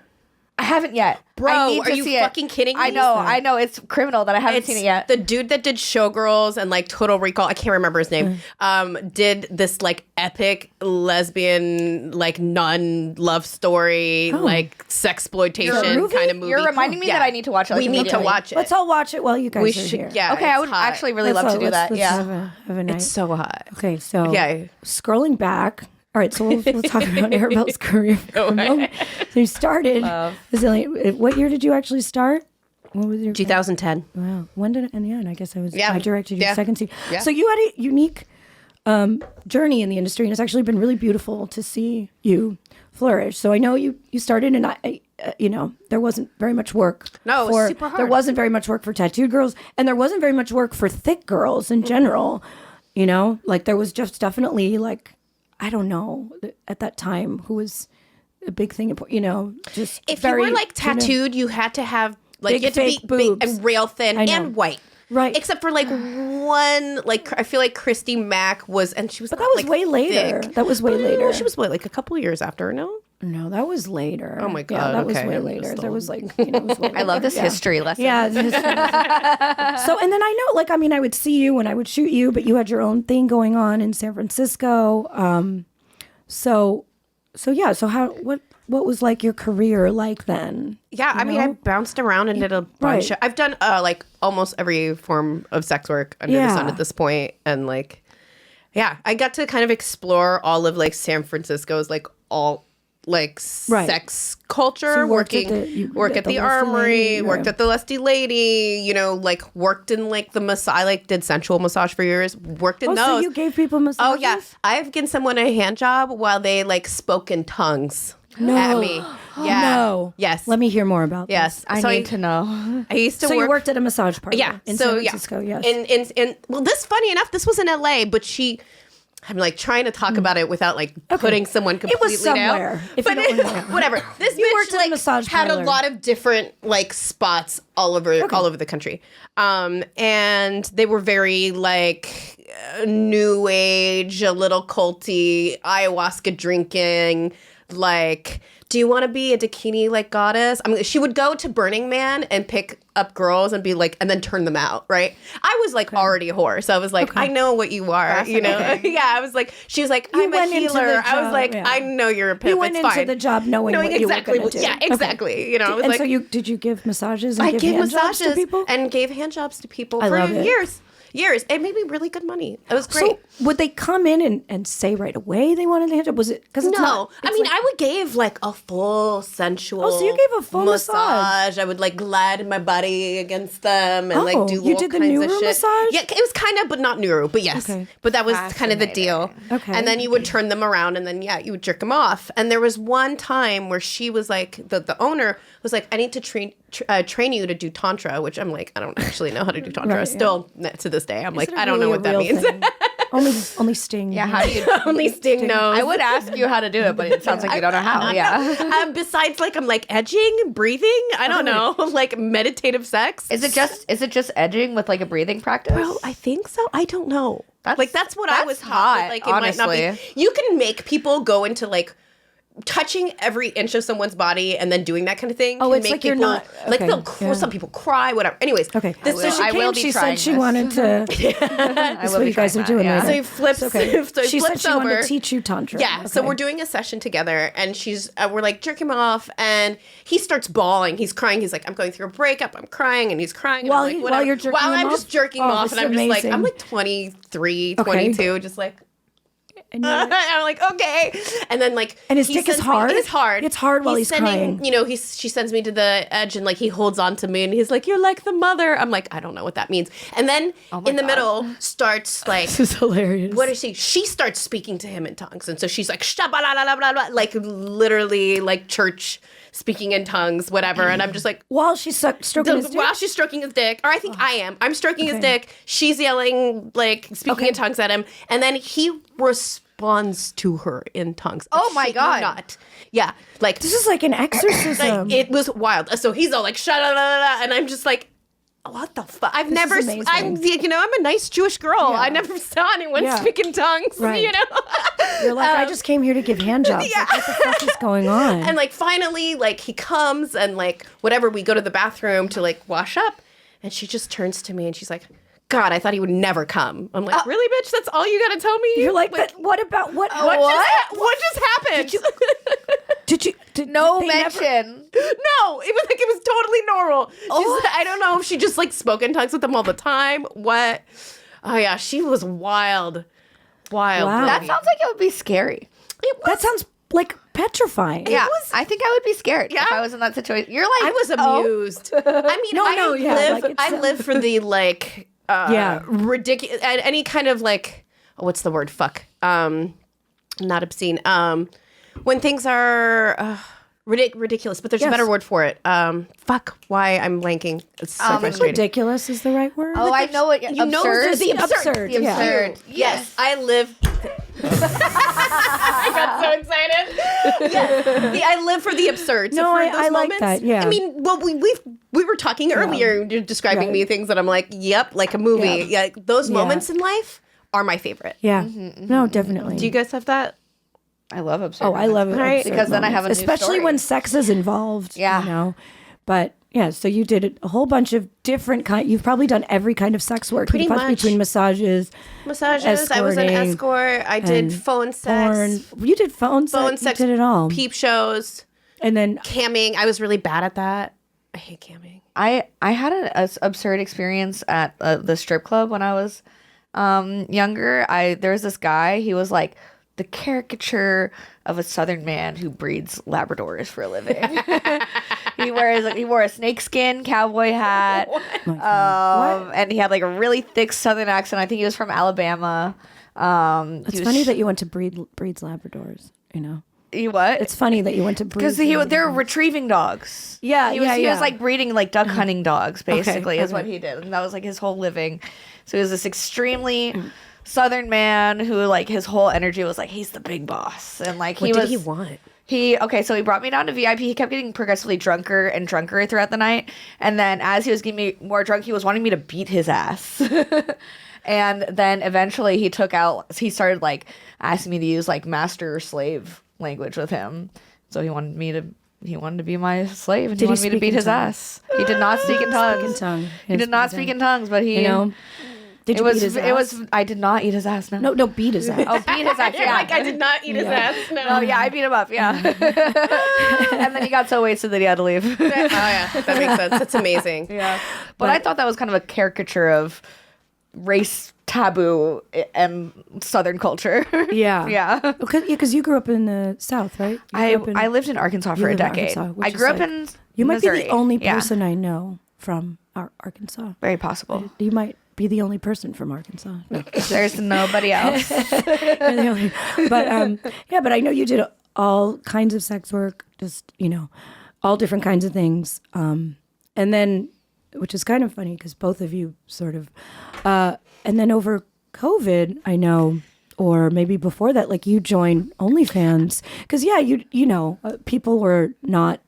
I haven't yet. Bro, I need are to you see fucking kidding me? I know. It's criminal that I haven't seen it yet. The dude that did Showgirls and like Total Recall, I can't remember his name, did this like epic lesbian like nun love story, like sexploitation kind of movie. You're reminding me that I need to watch it. We need to watch it. Let's all watch it while you guys We are should. here. Yeah. Okay, I it's would hot. actually really love to do that. Let's Yeah. have a night. It's so hot. Okay, so Yeah. scrolling back. All right, so we'll talk about Arabelle's career for a moment. So you started. What year did you actually start? What was your 2010. Wow. When did it? And yeah, and I guess I Yeah. directed your Yeah. second season. Yeah. So you had a unique journey in the industry, and it's actually been really beautiful to see you flourish. So I know you started, and there wasn't very much work. No, it was super hard. There wasn't very much work for tattooed girls, and there wasn't very much work for thick girls in general. You know, like there was just definitely like, I don't know, at that time who was a big thing. You know, just If very, you were like tattooed, you had to have like Big you had to be fake big boobs. and rail thin I know. and white. Right. Except for like one, like I feel like Christy Mack was, and she was. But not, that was like, way later. thick. That was way No, later. She was like a couple of years after. No. No, that was later. Oh my Yeah, God, that was okay. way I'm later. just There old. was like, it was way I love later. this history lesson. Yeah. So, and then I know, like, I mean, I would see you and I would shoot you, but you had your own thing going on in San Francisco. So yeah. So what was like your career like then? Yeah, I mean, I bounced around and did a bunch. Right. Of, I've done like almost every form of sex work under the sun at this point, and like, yeah, I got to kind of explore all of like San Francisco's like all like sex culture. So you worked working, at the- you work at at the the Lusty Armory, Lady, worked yeah. at the Lusty Lady. You know, like worked in like the massage. I like did sensual massage for years. Worked in Oh, those. so you gave people massages? Oh yeah, I've given someone a hand job while they like spoke in tongues No. at me. Yeah. No. Yes. Let me hear more about this. Yes. I So need to know. I used to So work. you worked at a massage parlor Yeah. in so San Francisco, yeah. yes. In well, this funny enough, this was in LA, but I'm like trying to talk about it without like putting someone completely was somewhere, down. if you But don't wanna know. whatever. This You bitch, worked at a like, massage had parlor. a lot of different like spots all over the country, and they were very like new age, a little culty, ayahuasca drinking, like. Do you want to be a Dakini like goddess? I mean, she would go to Burning Man and pick up girls and be like, and then turn them out, right? I was like already a whore, so I was like, I know what you are, you know? Yeah, I was like, she was like, You I'm a went into the healer. I was job, like, yeah. I know you're a pimp. You went it's into fine. the job knowing what exactly you were going to do. Yeah, exactly. You know, I was And like, so did you give massages and I give gave hand jobs massages to people? and gave hand jobs to people I for love it. years. It made me really good money. It was great. So would they come in and say right away they wanted a hand job? Was it because it's No, not? I mean, I would give like a full sensual. Oh, so you gave a full massage. I would like glide my body against them and like do you all did the kinds Nuru of shit. massage? Yeah, it was kind of, but not Nuru. But yes, Okay. but that was kind of the deal. Okay. and then you would turn them around, and then you would jerk them off. And there was one time where she was like, the owner was like, I need to train you to do tantra, which I'm like, I don't actually know how to do tantra. Right, Still to this day, I'm Is like, it I don't really know a what that real means. thing? only Sting. Yeah, how do you? Only Sting knows. I would ask you how to do it, but it sounds like you don't know how. Yeah. Besides, like, I'm like edging, breathing. I don't know, like meditative sex. Is it just edging with like a breathing practice? Bro, I think so. I don't know. That's what I that's was taught. hot, Like, it might not be. honestly. You can make people go into like touching every inch of someone's body and then doing that kind of thing. Oh, can it's make like you're people, not- like okay, yeah. some people cry, whatever. Anyways, Okay. This, So she I came, will be she said trying she this. wanted to. That's what you guys are doing. yeah. right? So he flips. Okay. So he She said flips she over. wanted to teach you tantra. Yeah, so Okay. we're doing a session together, and we're like jerking him off, and he starts bawling. He's crying. He's like, I'm going through a breakup. I'm crying, and he's crying. And While I'm like, you- whatever. while you're jerking While him I'm off? just jerking Oh, him off, this and I'm is just like, amazing. I'm like 23, Okay. 22, just like. And you're like- I'm like, okay, and then like, And his he dick is sends me- hard? It's hard. It's hard while he's crying. You know, she sends me to the edge, and like he holds on to me, and he's like, "You're like the mother." I'm like, I don't know what that means. And then in the middle starts like. This is hilarious. What is she? She starts speaking to him in tongues, and so she's like, "Shabba-la-la-la-la-la," like literally like church speaking in tongues, whatever. And I'm just like, While she's stroking his dick? while she's stroking his dick, or I think I am. I'm stroking his dick. She's yelling, like speaking in tongues at him, and then he responds to her in tongues. Oh I my shit you God. Not. Yeah, like This is like an exorcism. like, it was wild. So he's all like, "Sha-la-la-la-la," and I'm just like, what the fuck? I've This never, is amazing. I'm a nice Jewish girl. Yeah. I never saw anyone Yeah. speak in tongues, Right. you know? You're like, I just came here to give hand jobs. Yeah. Like, what the fuck is going on? And like finally, like he comes and like whatever, we go to the bathroom to like wash up, and she just turns to me and she's like, God, I thought he would never come. I'm like, really, bitch? That's all you got to tell me? You're like, but what about what? What just happened? Did No they never- mention. No, it was totally normal. I don't know if she just like spoke in tongues with them all the time. What? Oh yeah, she was wild. Wow. That sounds like it would be scary. That sounds like petrifying. Yeah, I think I would be scared Yeah. if I was in that situation. You're like, I was amused. I mean, No, I live for the like ridiculous and any kind of like what's the word? Fuck. Not obscene. When things are ridiculous, but there's a better word for it. Fuck. Why I'm blanking. It's so frustrating. Ridiculous is the right word. Oh, I know what You know, absurd. the absurd. The absurd. Yes, I live. I got so excited. Yes, I live for the absurd. So No, for I those like moments, that, yeah. I mean, well, we were talking earlier. You're describing Right. me things that I'm like, yep, like a movie. Yeah, those moments in life are my favorite. Yeah. No, definitely. Do you guys have that? I love absurd. Oh, I love it. Right. Because then I have a new especially story. when sex is involved. Yeah. You know, but yeah. So you did a whole bunch of different kind. You've probably done every kind of sex work. Pretty Possibly much. between massages. Massages. I was an escorting, escort. I did and phone sex. porn. You did phone sex. Phone sex. You did it all. Peep shows. And then Camming. I was really bad at that. I hate camming. I had an absurd experience at the strip club when I was younger. There was this guy. He was like the caricature of a Southern man who breeds Labradors for a living. he wore a snakeskin cowboy hat, and he had like a really thick Southern accent. I think he was from Alabama. it's funny that you went to breeds Labradors. You know, you what? it's funny that you went to breed. Because they're retrieving dogs. Yeah, he was, yeah, He yeah. was like breeding like duck hunting dogs, basically, is okay. what he did, and that was like his whole living. So he was this extremely Southern man who like his whole energy was like he's the big boss, and like What did he want? So he brought me down to VIP. He kept getting progressively drunker and drunker throughout the night, and then as he was getting me more drunk, he was wanting me to beat his ass. And then eventually he started like asking me to use like master or slave language with him. So he wanted to be my slave, and he wanted me to beat his ass. He did not speak in tongues. He did not speak in tongues, but he, You know, did you beat his ass? I did not eat his ass. No. No, beat his ass. Oh, beat his ass. Yeah. Like I did not eat his ass. No. Oh yeah, I beat him up. Yeah. And then he got so wasted that he had to leave. Oh yeah, that makes sense. That's amazing. Yeah. But I thought that was kind of a caricature of race taboo and Southern culture. Yeah. Yeah. Because you grew up in the South, right? I lived in Arkansas for a lived in decade. Arkansas, which I is grew up like- in You might Missouri. be the only Yeah. person I know from Arkansas. Very possible. You might be the only person from Arkansas. No. There's nobody else. You're the only- but I know you did all kinds of sex work, just, you know, all different kinds of things. And then, which is kind of funny because both of you sort of, and then over COVID, I know, or maybe before that, like you joined OnlyFans because people were not.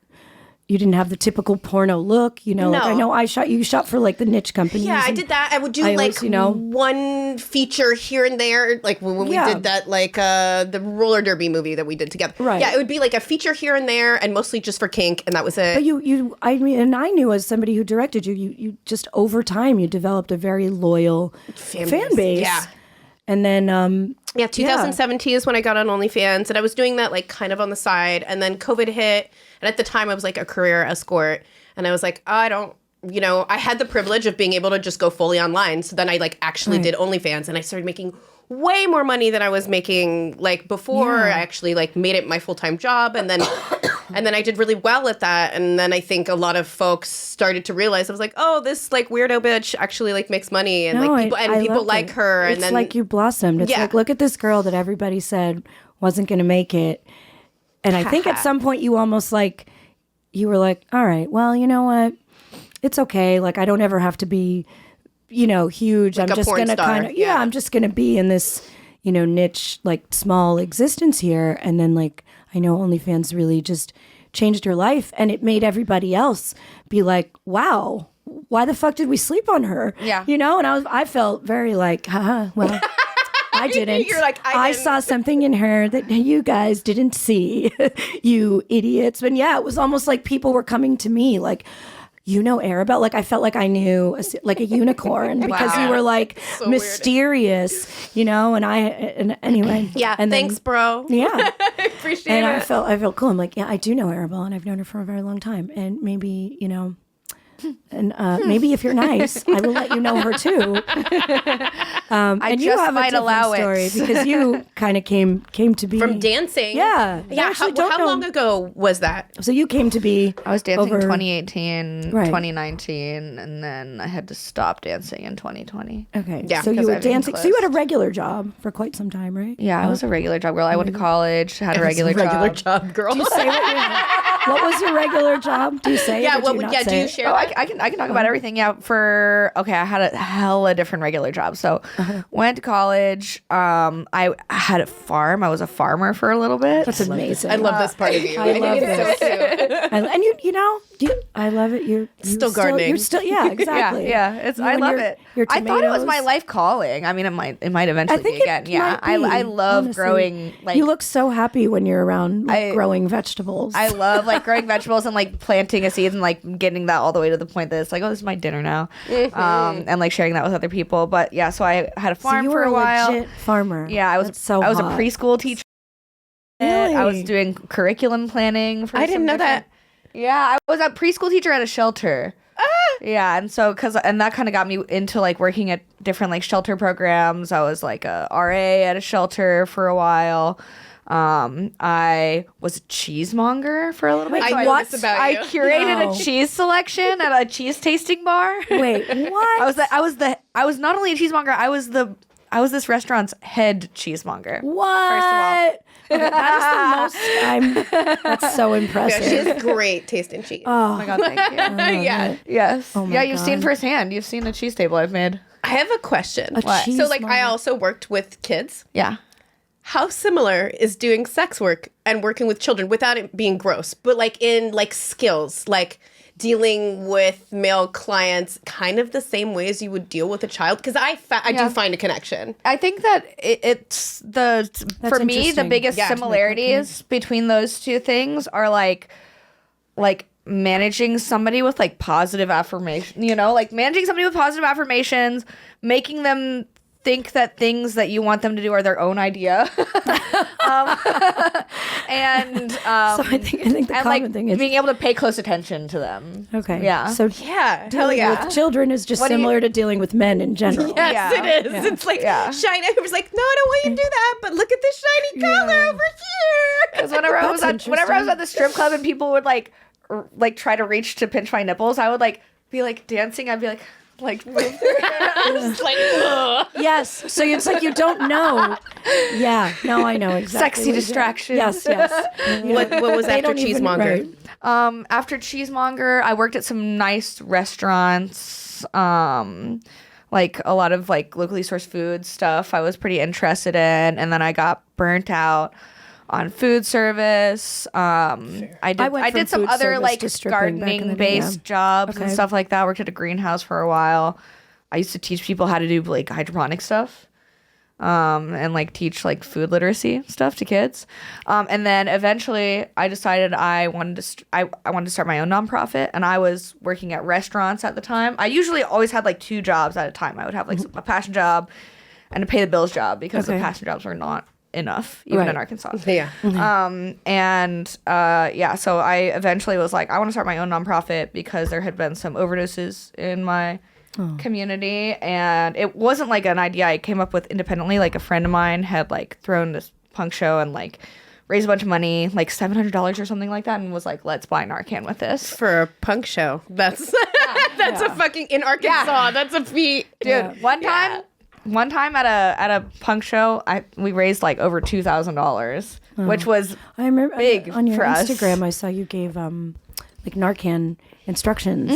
You didn't have the typical porno look, you know. Like I know you shot for like the niche companies. Yeah, I and did that. I would do I like always, one feature here and there, like when we did that, like the roller derby movie that we did together. Right. Yeah, it would be like a feature here and there, and mostly just for kink, and that was it. But I mean, and I knew as somebody who directed you just over time you developed a very loyal fan base. Yeah. And then 2017 is when I got on OnlyFans, and I was doing that like kind of on the side, and then COVID hit, and at the time I was like a career escort, and I was like, I had the privilege of being able to just go fully online, so then I like actually did OnlyFans, and I started making way more money than I was making like before. I actually like made it my full-time job, and then I did really well at that, and then I think a lot of folks started to realize I was like, oh, this like weirdo bitch actually like makes money, and people loved like it. her, It's and then like you blossomed. It's like, look at this girl that everybody said wasn't going to make it, and I think at some point you were like, all right, well, you know what, it's okay. Like I don't ever have to be, you know, huge. Like I'm a just porn gonna star. kind of I'm just gonna be in this, you know, niche like small existence here, and then like I know OnlyFans really just changed your life, and it made everybody else be like, wow, why the fuck did we sleep on her? Yeah. You know, and I felt very like, haha, well, I didn't. You're like, I didn't. saw something in her that you guys didn't see, you idiots. But yeah, it was almost like people were coming to me like, you know, Arabelle. Like I felt like I knew like a unicorn because you were like So mysterious, you know. And anyway, Yeah, And thanks, bro. Yeah, I appreciate and it. I felt cool. I'm like, yeah, I do know Arabelle, and I've known her for a very long time, and maybe you know. And maybe if you're nice, I will let you know her too. And you just have might a allow different it. story because you kind of came to be From dancing. Yeah, I Yeah. actually don't How know. long ago was that? So you came to be. I was dancing over- 2018, Right. 2019, and then I had to stop dancing in 2020. Okay, Yeah, so you because were everything dancing. So you had a closed. regular job for quite some time, right? Yeah, I was a regular job girl. I went to college, had a regular job. job, girl. Do you say what was your regular job? Do you say? Yeah, it, or what do you would not yeah, say do you it? share Oh, that? I can talk about everything. Yeah, I had a hella different regular jobs. So went to college. I had a farm. I was a farmer for a little bit. That's amazing. I love this part of you. I think love it's so cute. And you know, I love it. You're Still gardening. You're still, yeah, exactly. Yeah, it's. You I and love your- it. your I thought it was my tomatoes. life calling. I mean, it might eventually think be again. it Yeah, might be, I love honestly. growing. Like you look so happy when you're around like, I- growing vegetables. I love like growing vegetables and like planting a seed and like getting that all the way to the point that it's like, oh, this is my dinner now, and like sharing that with other people. But yeah, so I had a so farm you for were a while. legit farmer. Yeah, I was. That's so I was a hot. preschool teacher. I was Really? doing curriculum planning for. I didn't some know that. different- Yeah, I was a preschool teacher at a shelter. Yeah, and so and that kind of got me into like working at different like shelter programs. I was like a RA at a shelter for a while. I was a cheesemonger for a little bit. I So know this about I you. curated No. a cheese selection at a cheese tasting bar. Wait, what? I was not only a cheesemonger. I was this restaurant's head cheesemonger. What? Okay, that is the most. That's so Yeah, impressive. she has great taste in cheese. Oh, Oh my god, thank you. Yeah. Yes. Oh my yeah, you've seen God. firsthand. You've seen the cheese table I've made. I have a question. a What? cheese So, like, I moment. also worked with kids. Yeah. How similar is doing sex work and working with children without it being gross, but like in like skills, like dealing with male clients, kind of the same way as you would deal with a child? Because I Yeah. do find a connection. I think that it's for me the interesting. biggest Yeah. similarities between those two things are like managing somebody with like positive affirmation, you know, like managing somebody with positive affirmations, making them think that things that you want them to do are their own idea. And So I think the and common like thing is being able to pay close attention to them. okay. Yeah. So Yeah. Hell dealing yeah. with children is just What do you- similar to dealing with men in general. Yes, Yeah. it is. Yeah. It's like Yeah. shiny. I was like, no, I don't want you to do that. But look at this shiny color over here. Because whenever I was That's at the strip club and people would like try to reach to pinch my nipples, I would like be like dancing. I'd be like move through Just like, ugh. Yes. So it's like you don't know. Yeah. No, I know exactly. Sexy what you're- distractions. Yes. Yes. What was They after don't even- cheesemonger? right. After cheesemonger, I worked at some nice restaurants. Like a lot of like locally sourced food stuff I was pretty interested in, and then I got burnt out on food service. I I went did from some food other service like to stripping back in the gardening day, based yeah. jobs and Okay. stuff like that. Worked at a greenhouse for a while. I used to teach people how to do like hydroponic stuff. And like teach like food literacy stuff to kids. And then eventually I decided I wanted to I wanted to start my own nonprofit, and I was working at restaurants at the time. I usually always had like 2 jobs at a time. I would have like a passion job and a pay the bills job because Okay. the passion jobs were not enough even Right. in Arkansas. Yeah. So I eventually was like, I want to start my own nonprofit because there had been some overdoses in my community, and it wasn't like an idea I came up with independently. Like a friend of mine had like thrown this punk show and like raised a bunch of money, like $700 or something like that, and was like, let's buy Narcan with this. For a punk show. That's that's a fucking in Arkansas. That's a feat. Dude, Yeah. one time at a punk show, we raised like over $2,000, which was I remember big on your for us. Instagram. I saw you gave like Narcan instructions.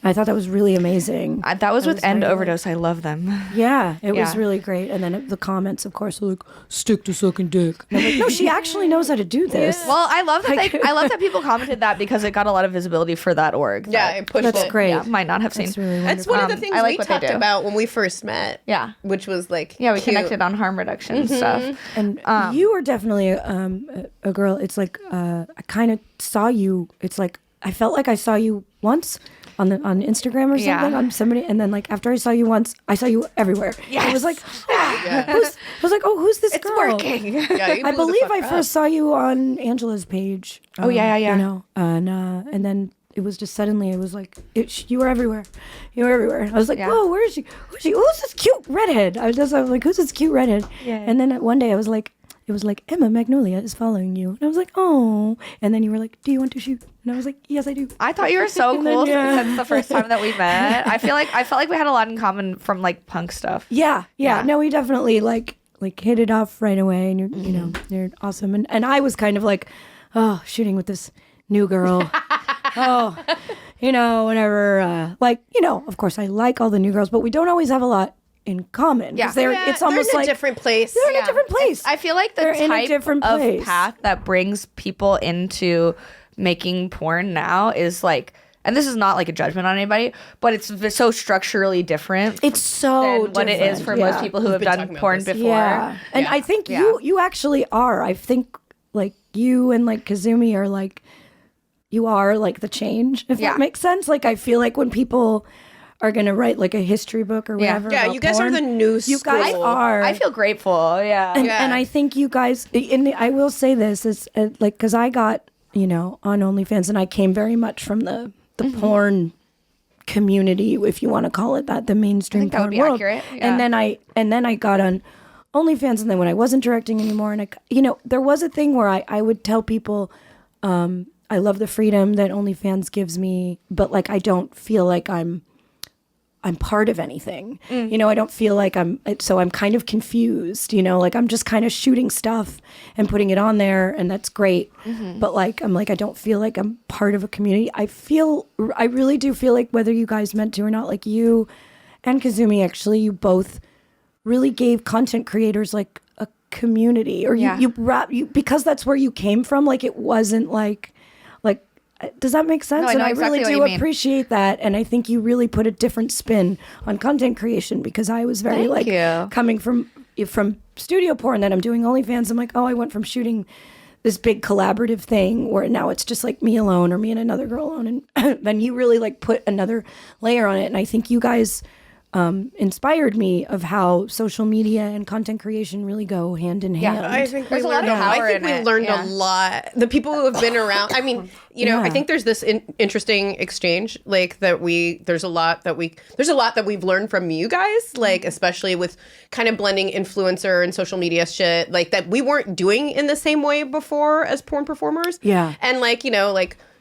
I thought that was really amazing. That was with End very, Overdose. I love them. Yeah, it was Yeah. really great. And then the comments, of course, were like, "Stick to sucking dick." And I'm like, no, she actually knows how to do this. Well, I love that I love that people commented that because it got a lot of visibility for that org. Yeah, that it pushed That's it. great. Yeah, might not have seen. That's really That's wonderful. one of the things I like we what they talked do. about when we first met. Yeah. Which was like Yeah, we cute. connected on harm reduction and stuff. And you are definitely a girl. It's like I kind of saw you. It's like I felt like I saw you once on Instagram or something Yeah. on somebody, and then like after I saw you once, I saw you everywhere. Yes. I was like, Yeah. I was like, oh, who's this It's girl? working. Yeah, you I blew the believe fuck I up. first saw you on Angela's page. Oh, yeah. You know, and then it was just suddenly it was like you were everywhere. You were everywhere. I was like, Yeah. whoa, where is she? Who's she? Who's this cute redhead? I was like, who's this cute redhead? Yeah. And then one day I was like, it was like Emma Magnolia is following you, and I was like, oh. And then you were like, do you want to shoot? And I was like, yes, I do. I thought you were so And then, cool yeah. since the first time that we met. I felt like we had a lot in common from like punk stuff. Yeah. Yeah. No, we definitely like hit it off right away, and you know, you're awesome. And I was kind of like, oh, shooting with this new girl. Oh, you know, whenever like, you know, of course I like all the new girls, but we don't always have a lot in common. 'Cause Yeah. it's almost they're in like a different place. they're in a different place. I feel like the They're in a type different of place. path that brings people into making porn now is like, and this is not like a judgment on anybody, but it's so structurally different It's so than what it is different. for Yeah. most people who have been done talking about porn this. before. Yeah. And Yeah. I think Yeah. you actually are. I think like you and like Kazumi are like, you are like the change, if Yeah. that makes sense. Like I feel like when people are going to write like a history book or Yeah. whatever. Yeah, about you guys are porn, the new You guys school. are. I feel grateful. Yeah. And I think you guys, and I will say this is like, because I got, you know, on OnlyFans, and I came very much from the Mm-hmm. porn community, if you want to call it that, the mainstream I think that porn would be world. accurate, yeah. And then I got on OnlyFans, and then when I wasn't directing anymore, and you know, there was a thing where I would tell people, I love the freedom that OnlyFans gives me, but like I don't feel like I'm part of anything. You know, I don't feel like I'm kind of confused, you know, like I'm just kind of shooting stuff and putting it on there, and that's great. But like, I'm like, I don't feel like I'm part of a community. I really do feel like whether you guys meant to or not, like you and Kazumi, actually, you both really gave content creators like a community, or Yeah. you because that's where you came from. Like it wasn't like, does that make sense? No, I And know I exactly really what do you mean. appreciate that. And I think you really put a different spin on content creation, because I was very Thank you. coming from studio porn, that I'm doing OnlyFans. I'm like, oh, I went from shooting this big collaborative thing where now it's just like me alone or me and another girl alone. And then you really like put another layer on it. And I think you guys inspired me of how social media and content creation really go hand in hand. I think There's we a lot learned of power I think in we it, learned yeah. a lot. The people who have been around. I mean, you know, Yeah. I think there's this interesting exchange, like there's a lot that we've learned from you guys, like especially with kind of blending influencer and social media shit, like that we weren't doing in the same way before as porn performers. Yeah. And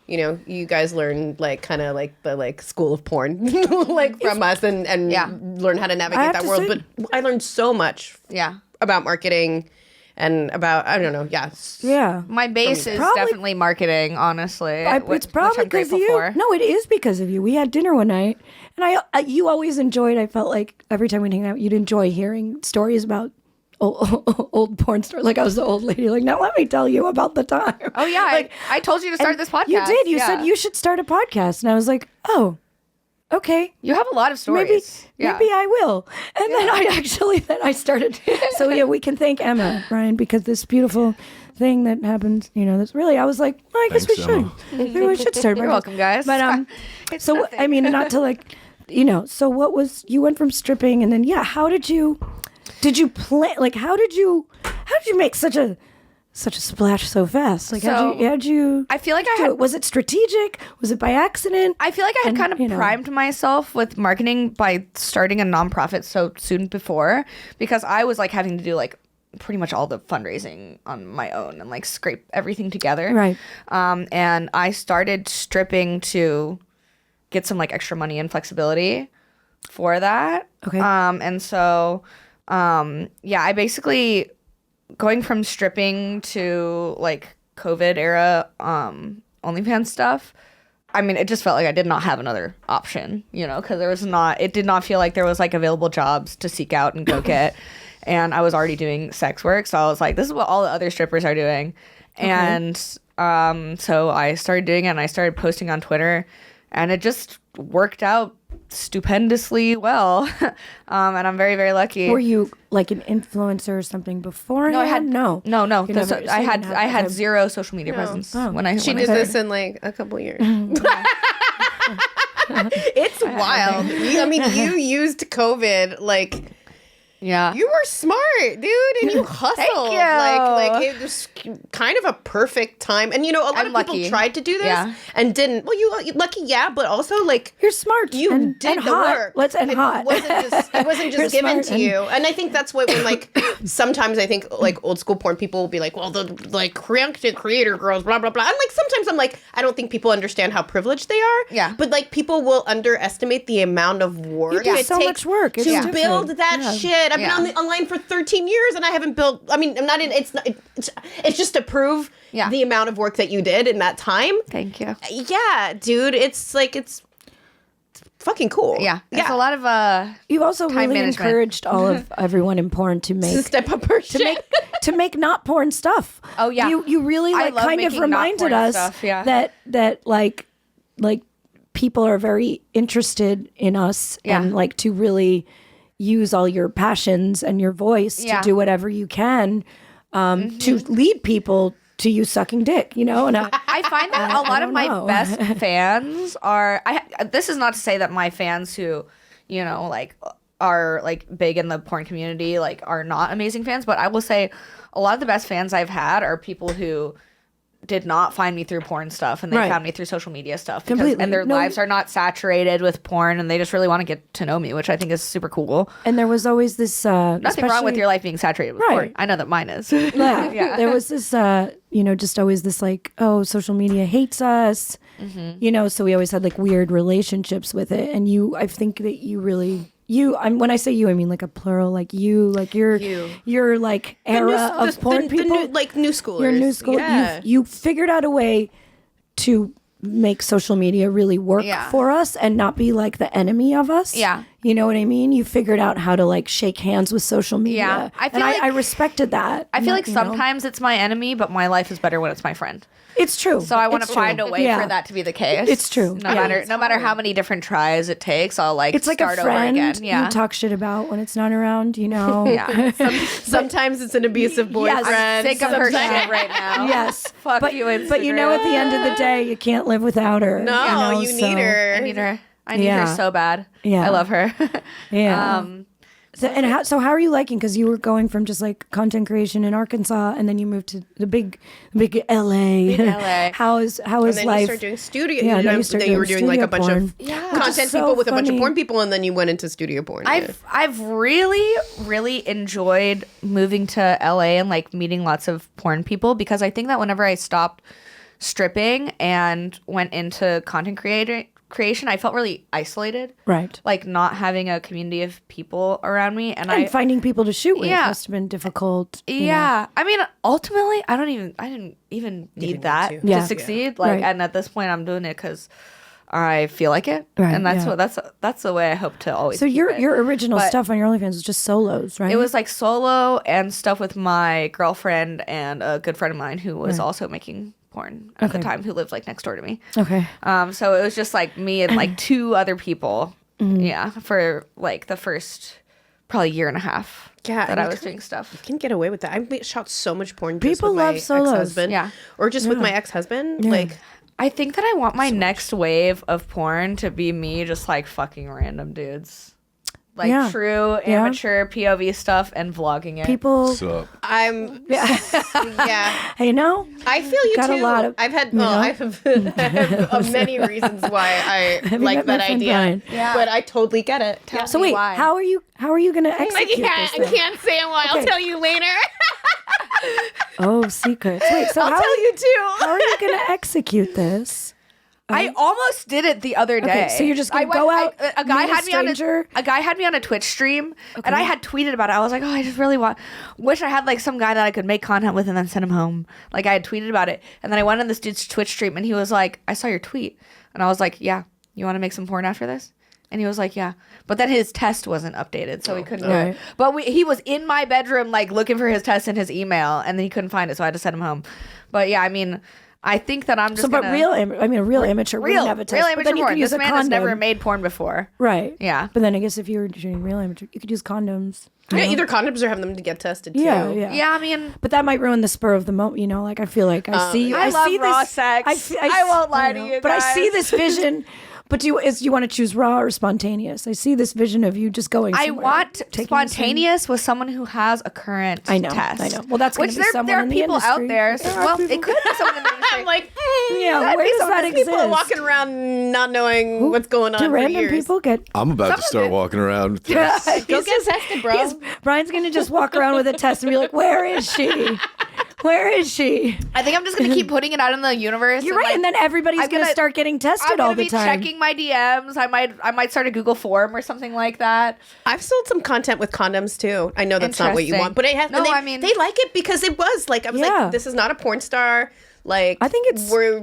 you know, you guys learn like kind of like the like school of porn, like from us, and Yeah. learn how to I navigate have that to world. say- But I learned so much Yeah. about marketing and about, I don't know, Yeah. My base is Probably- definitely marketing, honestly. It's probably which I'm because grateful of you. for. No, it is because of you. We had dinner one night, and you always enjoyed. I felt like every time we'd hang out, you'd enjoy hearing stories about old porn stars. Like I was the old lady. Like, now let me tell you about the time. Oh yeah, Like, I told you to start this podcast. You did. You Yeah. said you should start a podcast, and I was like, oh, okay. You have a lot of stories. Maybe I will. And then I started. So yeah, we can thank Emma, Ryan, because this beautiful thing that happened, you know, that's really, I was like, well, I guess we Thanks, should. Emma. Maybe we should start. You're welcome, guys. But so nothing. I mean, not to like, you know. So what was, you went from stripping, and then how did you plan? Like, how did you make such a splash so fast? Like, how'd you? I feel like I do had it? Was it strategic? Was it by accident? I feel like I had And, kind of you know. primed myself with marketing by starting a nonprofit so soon before, because I was like having to do like pretty much all the fundraising on my own and like scrape everything together. Right. And I started stripping to get some like extra money and flexibility for that. Okay. And so, I basically going from stripping to like COVID era OnlyFans stuff. I mean, it just felt like I did not have another option, you know, because it did not feel like there was like available jobs to seek out and go get. And I was already doing sex work. So I was like, this is what all the other strippers are doing. Okay. And so I started doing it and I started posting on Twitter and it just worked out stupendously well. And I'm very, very lucky. Were you like an influencer or something before? No, I had no. I had zero social media presence when I She when I did started. this in like a couple years. It's wild. I mean, you used COVID like. Yeah. You were smart, dude, and you hustled. Thank you. Like it was kind of a perfect time. And you know, a lot of people tried to do this and didn't. Well, you lucky, yeah, but also like you're smart. You did and the hot. work. It wasn't just given to you. And I think that's what when like sometimes I think like old school porn people will be like, well, the like creator girls, blah blah blah. And like sometimes I'm like, I don't think people understand how privileged they are. Yeah. But like people will underestimate the amount of work it so much work to build that shit. I've been online for 13 years and I haven't built. I mean, I'm not in. It's just to prove the amount of work that you did in that time. Thank you. Yeah, dude. It's fucking cool. Yeah. It's a lot of You've also time really management. encouraged all of everyone in porn to make step up her shit. to make not porn stuff. Oh, yeah. You really I like love kind of making not reminded porn us stuff, that like people are very interested in us and like to really use all your passions and your voice to do whatever you can to lead people to you sucking dick, you know? And I find that a lot of my best fans are this is not to say that my fans who, you know, like are like big in the porn community like are not amazing fans, but I will say a lot of the best fans I've had are people who did not find me through porn stuff and they found me through social media stuff and their lives are not saturated with porn and they just really want to get to know me, which I think is super cool. And there was always this nothing wrong with your life being saturated with porn. I know that mine is. Yeah. There was this just always this like, oh, social media hates us, you know, so we always had like weird relationships with it. And I think that you really when I say you, I mean like a plural, like you, like you're like era of porn people, like new schoolers. You're new school. Yeah. You figured out a way to make social media really work for us and not be like the enemy of us. Yeah. You know what I mean? You figured out how to like shake hands with social media. Yeah. I respected that. I feel like sometimes it's my enemy, but my life is better when it's my friend. It's true. So I want to find a way for that to be the case. It's true. No matter how many different tries it takes, I'll like it's like start a friend over again. Yeah. you talk shit about when it's not around, you know. Yeah. Sometimes it's an abusive boyfriend. I'm sick of her shit right now. Yes. Fuck you, Instagram. But you know, at the end of the day, you can't live without her. No, you need her. I need her. I need her so bad. Yeah. I love her. Yeah. So how are you liking? Because you were going from just like content creation in Arkansas, and then you moved to the big LA. How is and then life? you started doing studio. Yeah, then you were doing like a bunch of content so people with a bunch of funny. porn people, and then you went into studio porn. I've really enjoyed moving to LA and like meeting lots of porn people because I think that whenever I stopped stripping and went into content creation, I felt really isolated. Right. Like not having a community of people around me and finding people to shoot with must have been difficult. Yeah. I mean, ultimately, I didn't even need that to succeed. Like, and at this point, I'm doing it because I feel like it, and that's the way I hope to always. So your original stuff on your OnlyFans was just solos, right? It was like solo and stuff with my girlfriend and a good friend of mine who was also making porn at the time, who lived like next door to me. Okay. So it was just like me and like two other people. Yeah, for like the first probably year and a half. Yeah, that I was doing stuff. You can get away with that. I shot so much porn. Just People with my love solos. ex-husband, or just with my ex-husband. Like, I think that I want my next wave of porn to be me just like fucking random dudes. Like true amateur POV stuff and vlogging it. People. What's up? I'm Hey, no. I feel you Got too. a lot of. I have many reasons why I like that idea. But I totally get it. So wait, how are you going to execute this? I can't say why. I'll tell you later. Oh, secrets. Wait, so I'll tell you too. how are you going to execute this? I almost did it the other day. Okay, so you're just gonna go out, A guy meet a had me on stranger? a guy had me on a Twitch stream, and I had tweeted about it. I was like, oh, I just really wish I had like some guy that I could make content with and then send him home. Like I had tweeted about it, and then I went on this dude's Twitch stream, and he was like, I saw your tweet, and I was like, yeah, you want to make some porn after this? And he was like, yeah. But then his test wasn't updated, so he couldn't do it. But he was in my bedroom, like, looking for his test in his email, and then he couldn't find it, so I had to send him home. But, yeah, I mean, I think that I'm just But a real amateur wouldn't have a test. Real but amateur then you porn. could use This a man condom. has never made porn before. Right. Yeah. But then I guess if you were doing real amateur, you could use condoms. Yeah, either condoms or have them to get tested too. Yeah. Yeah, I mean... But that might ruin the spur of the moment, you know? Like, I feel like I see... I love see raw this, sex. I won't lie to you But I guys. see this vision... But do you want to choose raw or spontaneous? I see this vision of you just going I somewhere, want taking this spontaneous with someone who has a current test. I know. Well, that's going Which to be someone there in are the people out industry. there. There are Well, people. it could be someone in the industry. I'm like, Yeah, that'd where be does some that exist? people are walking around not knowing what's going on Do for random years. people get... I'm about Some to of start it- walking around with this. Go get tested, bro. Brian's going to just walk around with a test and be like, where is she? Where is she? I think I'm just gonna keep putting it out in the universe. You're right. like, And then everybody's I'm going to gonna- start getting tested I'm all gonna the be time. checking my DMs. I might start a Google form or something like that. I've sold some content with condoms too. I know that's not what you Interesting. want, but it has. No, and they, I mean- they like it because it was like I was Yeah. like, this is not a porn star. Like I think it's- we're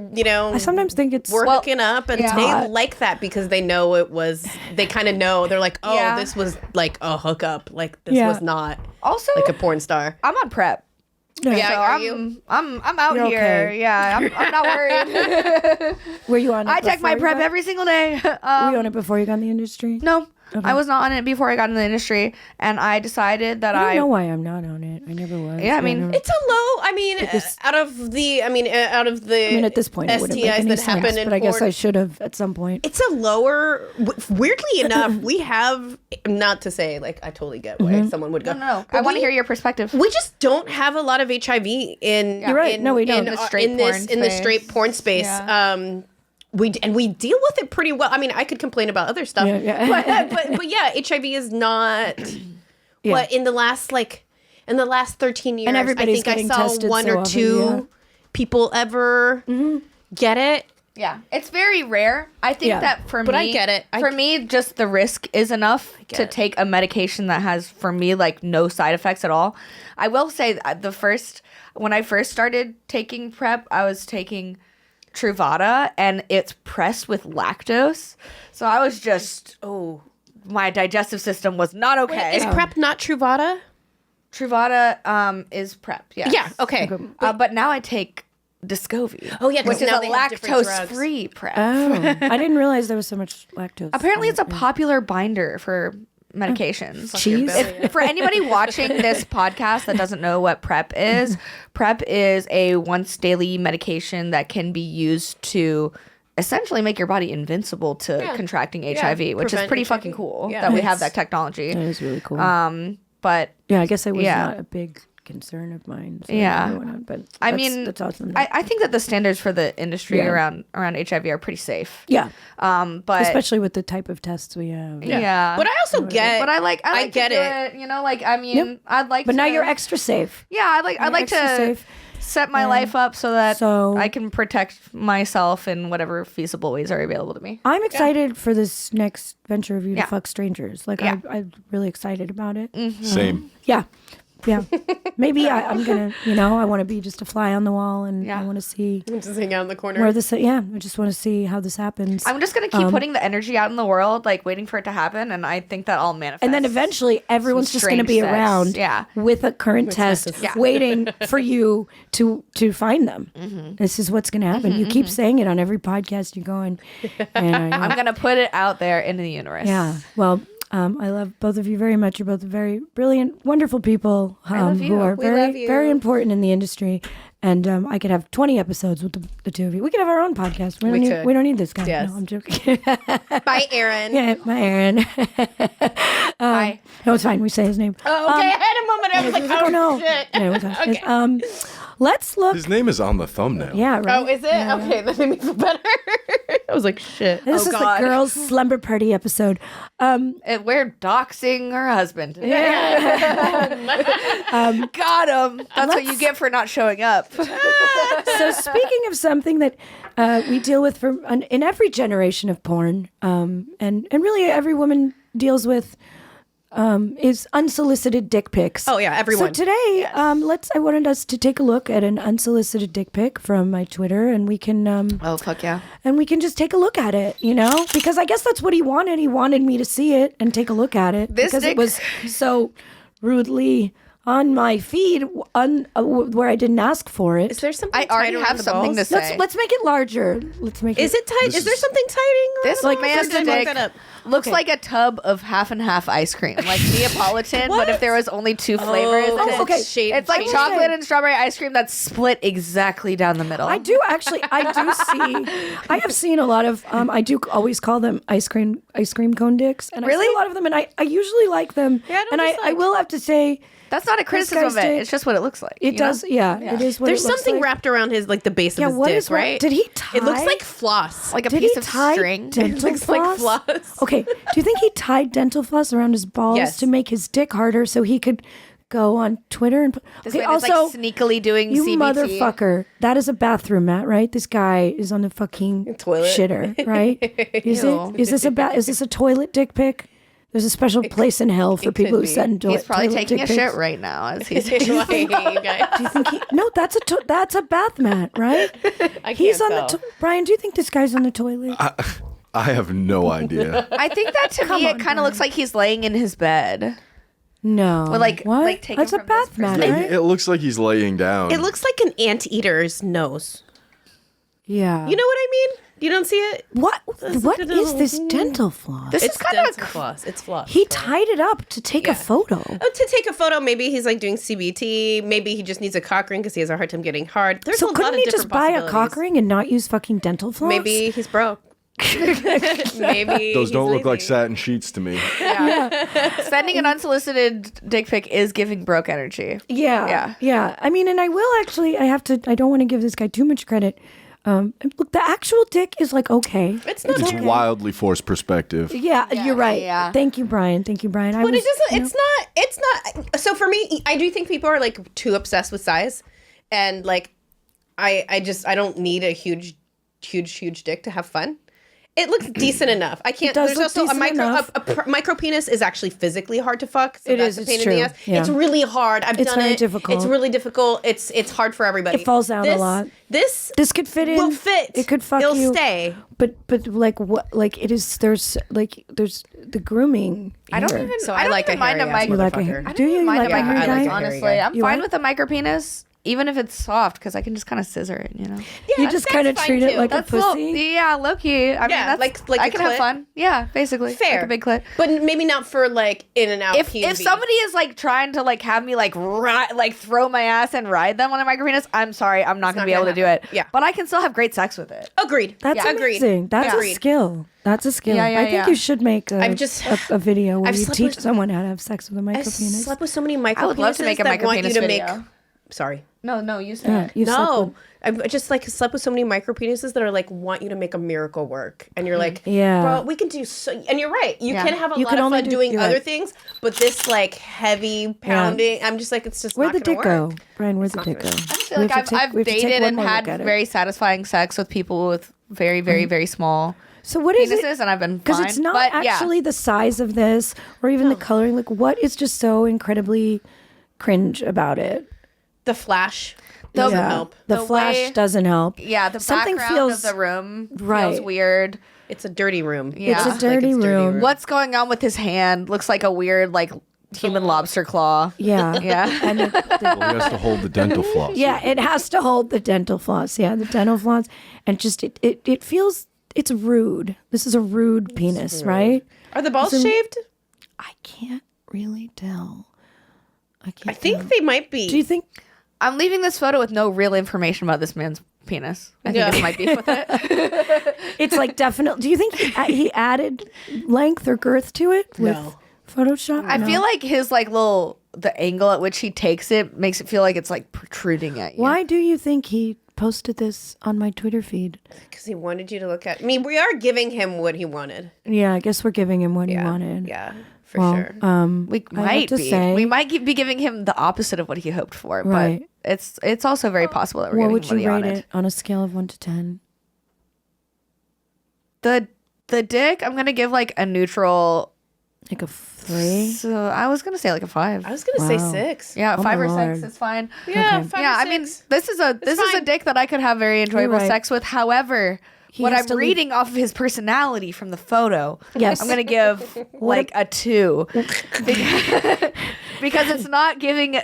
I sometimes think it's... we're hooking up, and yeah. they Hot. like that because they know it was. They kind of know. They're like, oh, Yeah. this was like a hookup. Like this Yeah. was not Also, like a porn star. I'm on prep. Yeah, So are I'm, you? I'm out You're here. okay. Yeah, I'm not worried. Were you on it I check my before you prep got- every single day. Were you on it before you got in the industry? No, I was not on it before I got in the industry, and I decided that I don't I know why I'm not on it. I never was. Yeah, I mean, never- It's a low. I mean, out of the. I mean, at this point, it wouldn't make STIs any that sense. happen in But I guess porn. I should have at some point. It's a lower. Weirdly enough, we have not to say like I totally get why someone would go. no. But I want to we- hear your perspective. We just don't have a lot of HIV in. You're right. No, we don't. In, The straight in this porn in the space. straight porn space. Yeah. We deal with it pretty well. I mean, I could complain about other stuff, Yeah. but yeah, HIV is not. Yeah. What in the last 13 years, And everybody's I think I getting saw tested one so or often, two yeah. people ever get it. Yeah, it's very rare. I think Yeah. that for But me, I get it. For me, just the risk is enough to it. take a medication that has, for me, like no side effects at all. I will say that when I first started taking PrEP, I was taking Truvada, and it's pressed with lactose. So I was just, my digestive system was not okay. Is PrEP not Truvada? Truvada is PrEP, yes. Yeah. Okay. But now I take Descovy. Oh, yeah, 'cause which is now a they have different drugs. lactose-free PrEP. Oh, I didn't realize there was so much lactose. Apparently, it's a popular binder for medications. Cheese. For anybody watching this podcast that doesn't know what PrEP is a once daily medication that can be used to essentially make your body invincible to contracting HIV, which is prevent pretty HIV. fucking cool Yeah. that we have that technology. That is really cool. But yeah, I guess it was yeah. not a big concern of mine. So Yeah. I don't know, but I that's- mean, that's awesome. I think that the standards for the industry Yeah. around HIV are pretty safe. yeah, But especially with the type of tests we have. yeah. But I also get. But I like get to do it. it. You know, like I mean, I'd like. But to, now you're extra safe. Yeah, I'd like extra to safe. set my life up so that So- I can protect myself in whatever feasible ways are available to me. I'm excited for this next venture of you Yeah. to fuck strangers. Like Yeah. I'm really excited about it. Same. Yeah. Yeah. Maybe I'm going to, I want to be just a fly on the wall and I want to see Just hang out in the corner. where this, I just want to see how this happens. I'm just gonna keep putting the energy out in the world, like waiting for it to happen, and I think that I'll manifest. And then eventually everyone's just going to be strange sex. around Yeah. with a current test waiting for you to find them. Mm-hmm. This is what's going to happen. You keep saying it on every podcast you're going. And I'm gonna put it out there into the universe. yeah. Well, I love both of you very much. You're both very brilliant, wonderful people love who you. are We love very, you. very important in the industry. And I could have 20 episodes with the two of you. We could have our own podcast. We could. We don't need this guy. Yes. No, I'm joking. Bye, Aaron. Yeah, my Aaron. Bye. No, it's fine. We say his name. Oh, okay. I had a moment. I was like, Oh oh, no! shit. Yeah, we'll talk. Let's look. His name is on the thumbnail. Yeah, right. Oh, is it? Okay, that made me feel better. I was like, shit. This is God. the girls' slumber party episode. And we're doxing her husband. Got him. That's what you get for not showing up. So speaking of something that we deal with in every generation of porn, and really every woman deals with, is unsolicited dick pics. Oh, yeah, everyone. So today, I wanted us to take a look at an unsolicited dick pic from my Twitter, and we can Oh, fuck yeah. and we can just take a look at it, because I guess that's what he wanted. He wanted me to see it and take a look at it because it was so rudely on my feed where I didn't ask for it. Is there something I already tight around have the something balls? to say. Let's make it larger. Let's make it. Is it tight? Is there something tighting? This around the man's balls? Or did I dick look that up? looks like a tub of half and half ice cream, like Neapolitan, but if there was only two flavors. Oh, and okay. It's like chocolate and strawberry ice cream that's split exactly down the middle. I do see. I have seen a lot of. I do always call them ice cream cone dicks, and I Really? see a lot of them, and I usually like them. Yeah, I don't and I dislike- will have to say That's not a criticism guy's of it. dick- It's just what it looks like. it you know? does. Yeah, it is. What There's it looks something like. wrapped around his the base Yeah, of his what dick, is right? Did he tie? It looks like floss. like a Did piece he of tie string. dental looks like floss? floss. Okay. Do you think he tied dental floss around his balls Yes. to make his dick harder so he could go on Twitter and? This Okay. man is Also, like sneakily doing you CBT. motherfucker, that is a bathroom mat, right? This guy is on the fucking Toilet. shitter, right? Is Ew. it? Is this a toilet dick pic? There's a special place in hell for people who be. send He's probably toilet taking a dick shit pics. right now as he's Like, you guys. Do you think he? No, that's a bath mat, right? He's can't on tell. Brian, do you think this guy's on the toilet? I have no idea. I think that to me it kind of looks like he's laying in his bed. No. Or like- what? like taken That's a from this bath mat, perspective. right? It looks like he's laying down. It looks like an anteater's nose. Yeah. You know what I mean? You don't see it? What is this dental floss? This It's is kind dental of floss. It's floss. He tied it up to take a photo. Oh, to take a photo, maybe he's like doing CBT. Maybe he just needs a cock ring because he has a hard time getting hard. There's a So lot couldn't of he different just buy a cock possibilities. ring and not use fucking dental floss? Maybe he's broke. Maybe Those don't he's look like lazy. satin sheets to me. sending an unsolicited dick pic is giving broke energy. Yeah. I mean, and I will actually. I don't want to give this guy too much credit. Look, the actual dick is like okay. It's not. It's wildly forced perspective. Yeah, you're right. yeah. Thank you, Brian. Thank you, Brian. But it doesn't. It's not. So for me, I do think people are like too obsessed with size, and like, I don't need a huge dick to have fun. It looks decent enough. I can't. does There's look also a decent micro. enough. A micro penis is actually physically hard to fuck. So It that's is, a it's pain in true. the ass. Yeah. It's really hard. I've It's done very it. difficult. It's really difficult. It's hard for everybody. It falls out a lot. This could fit in. will fit. It could fuck It'll you. stay. But like what? Like it is. There's the grooming. I don't here. even. So I I don't like even a mind a hairy ass mic. You like a motherfucker. hair? I Do don't you? even You mind like a a mic. hairy I guy? like a hairy Honestly, guy. I'm You fine what? with a micro penis, even if it's soft, because I can just kind of scissor it. You know. You just kind of that's treat fine it too. like That's a pussy. yeah, low key. I mean, Yeah, that's like I a can have clit. fun. Yeah, basically, Fair. like a big clit. But maybe not for like in and out. If PNG. somebody is like trying to like have me like throw my ass and ride them on a micro penis, I'm sorry, I'm not gonna not be able gonna to do it. happen. Yeah. but I can still have great sex with it. Agreed. That's Agreed. amazing. That's a Agreed. skill. That's a skill. Yeah, yeah, I think yeah. you should make a video where I've you slept teach with- someone how to have sex with a micro I penis. slept with so many micro I would love to make a that micro want you penis to video. make. Sorry. No, you said Yeah, it. you slept No, with- I've just like slept with so many micro penises that are like want you to make a miracle work, and you're like, Yeah. bro, we can do so. And you're right, you Yeah. can have a You lot can of only fun do- doing you're other right. things, but this like heavy pounding, I'm just like, it's just Where'd the not gonna dick go, work. Brian? Where'd the dick go? I feel like I've dated and had very satisfying sex with people with very, very, very small So what is penises, it? and I've been Because fine. it's not But, yeah. actually the size of this or even the coloring. Like, what is just so incredibly cringe about it? The flash doesn't help. The, The flash way- doesn't help. Yeah, the Something background feels of the room feels right. weird. It's a dirty room. Yeah. It's a Like, dirty room. What's going on with his hand? Looks like a weird like human lobster claw. Yeah, Yeah. And Well, he has to hold the dental floss. yeah, it has to hold the dental floss. Yeah, the dental floss, and just it feels it's rude. This is a rude penis, right? Are the balls It's a- shaved? I can't really tell. I can't. I think tell. they might be. Do you think? I'm leaving this photo with no real information about this man's penis. I think Yeah. it's my beef with it. It's like definite. Do you think he added length or girth to it with No. Photoshop? I feel like his like little the angle at which he takes it makes it feel like it's like protruding at you. Why do you think he posted this on my Twitter feed? Because he wanted you to look at. I mean, we are giving him what he wanted. Yeah, I guess we're giving him what he wanted. Yeah, for sure. We I have might to be. say- We might be giving him the opposite of what he hoped for, Right. but it's also very possible that we're What giving would him you what he rate wanted. it on a scale of 1 to 10? The dick, I'm gonna give like a neutral. Like a 3? So I was gonna say like a 5. I was gonna say Wow. 6. Yeah, Oh 5 my or 6 Lord. is fine. Yeah, Okay. 5 Yeah, or 6. I mean, this is a fine. dick that I could have very enjoyable right. sex with. However, what has I'm to leave- reading off of his personality from the photo, Yes. I'm gonna give like a 2 because it's not giving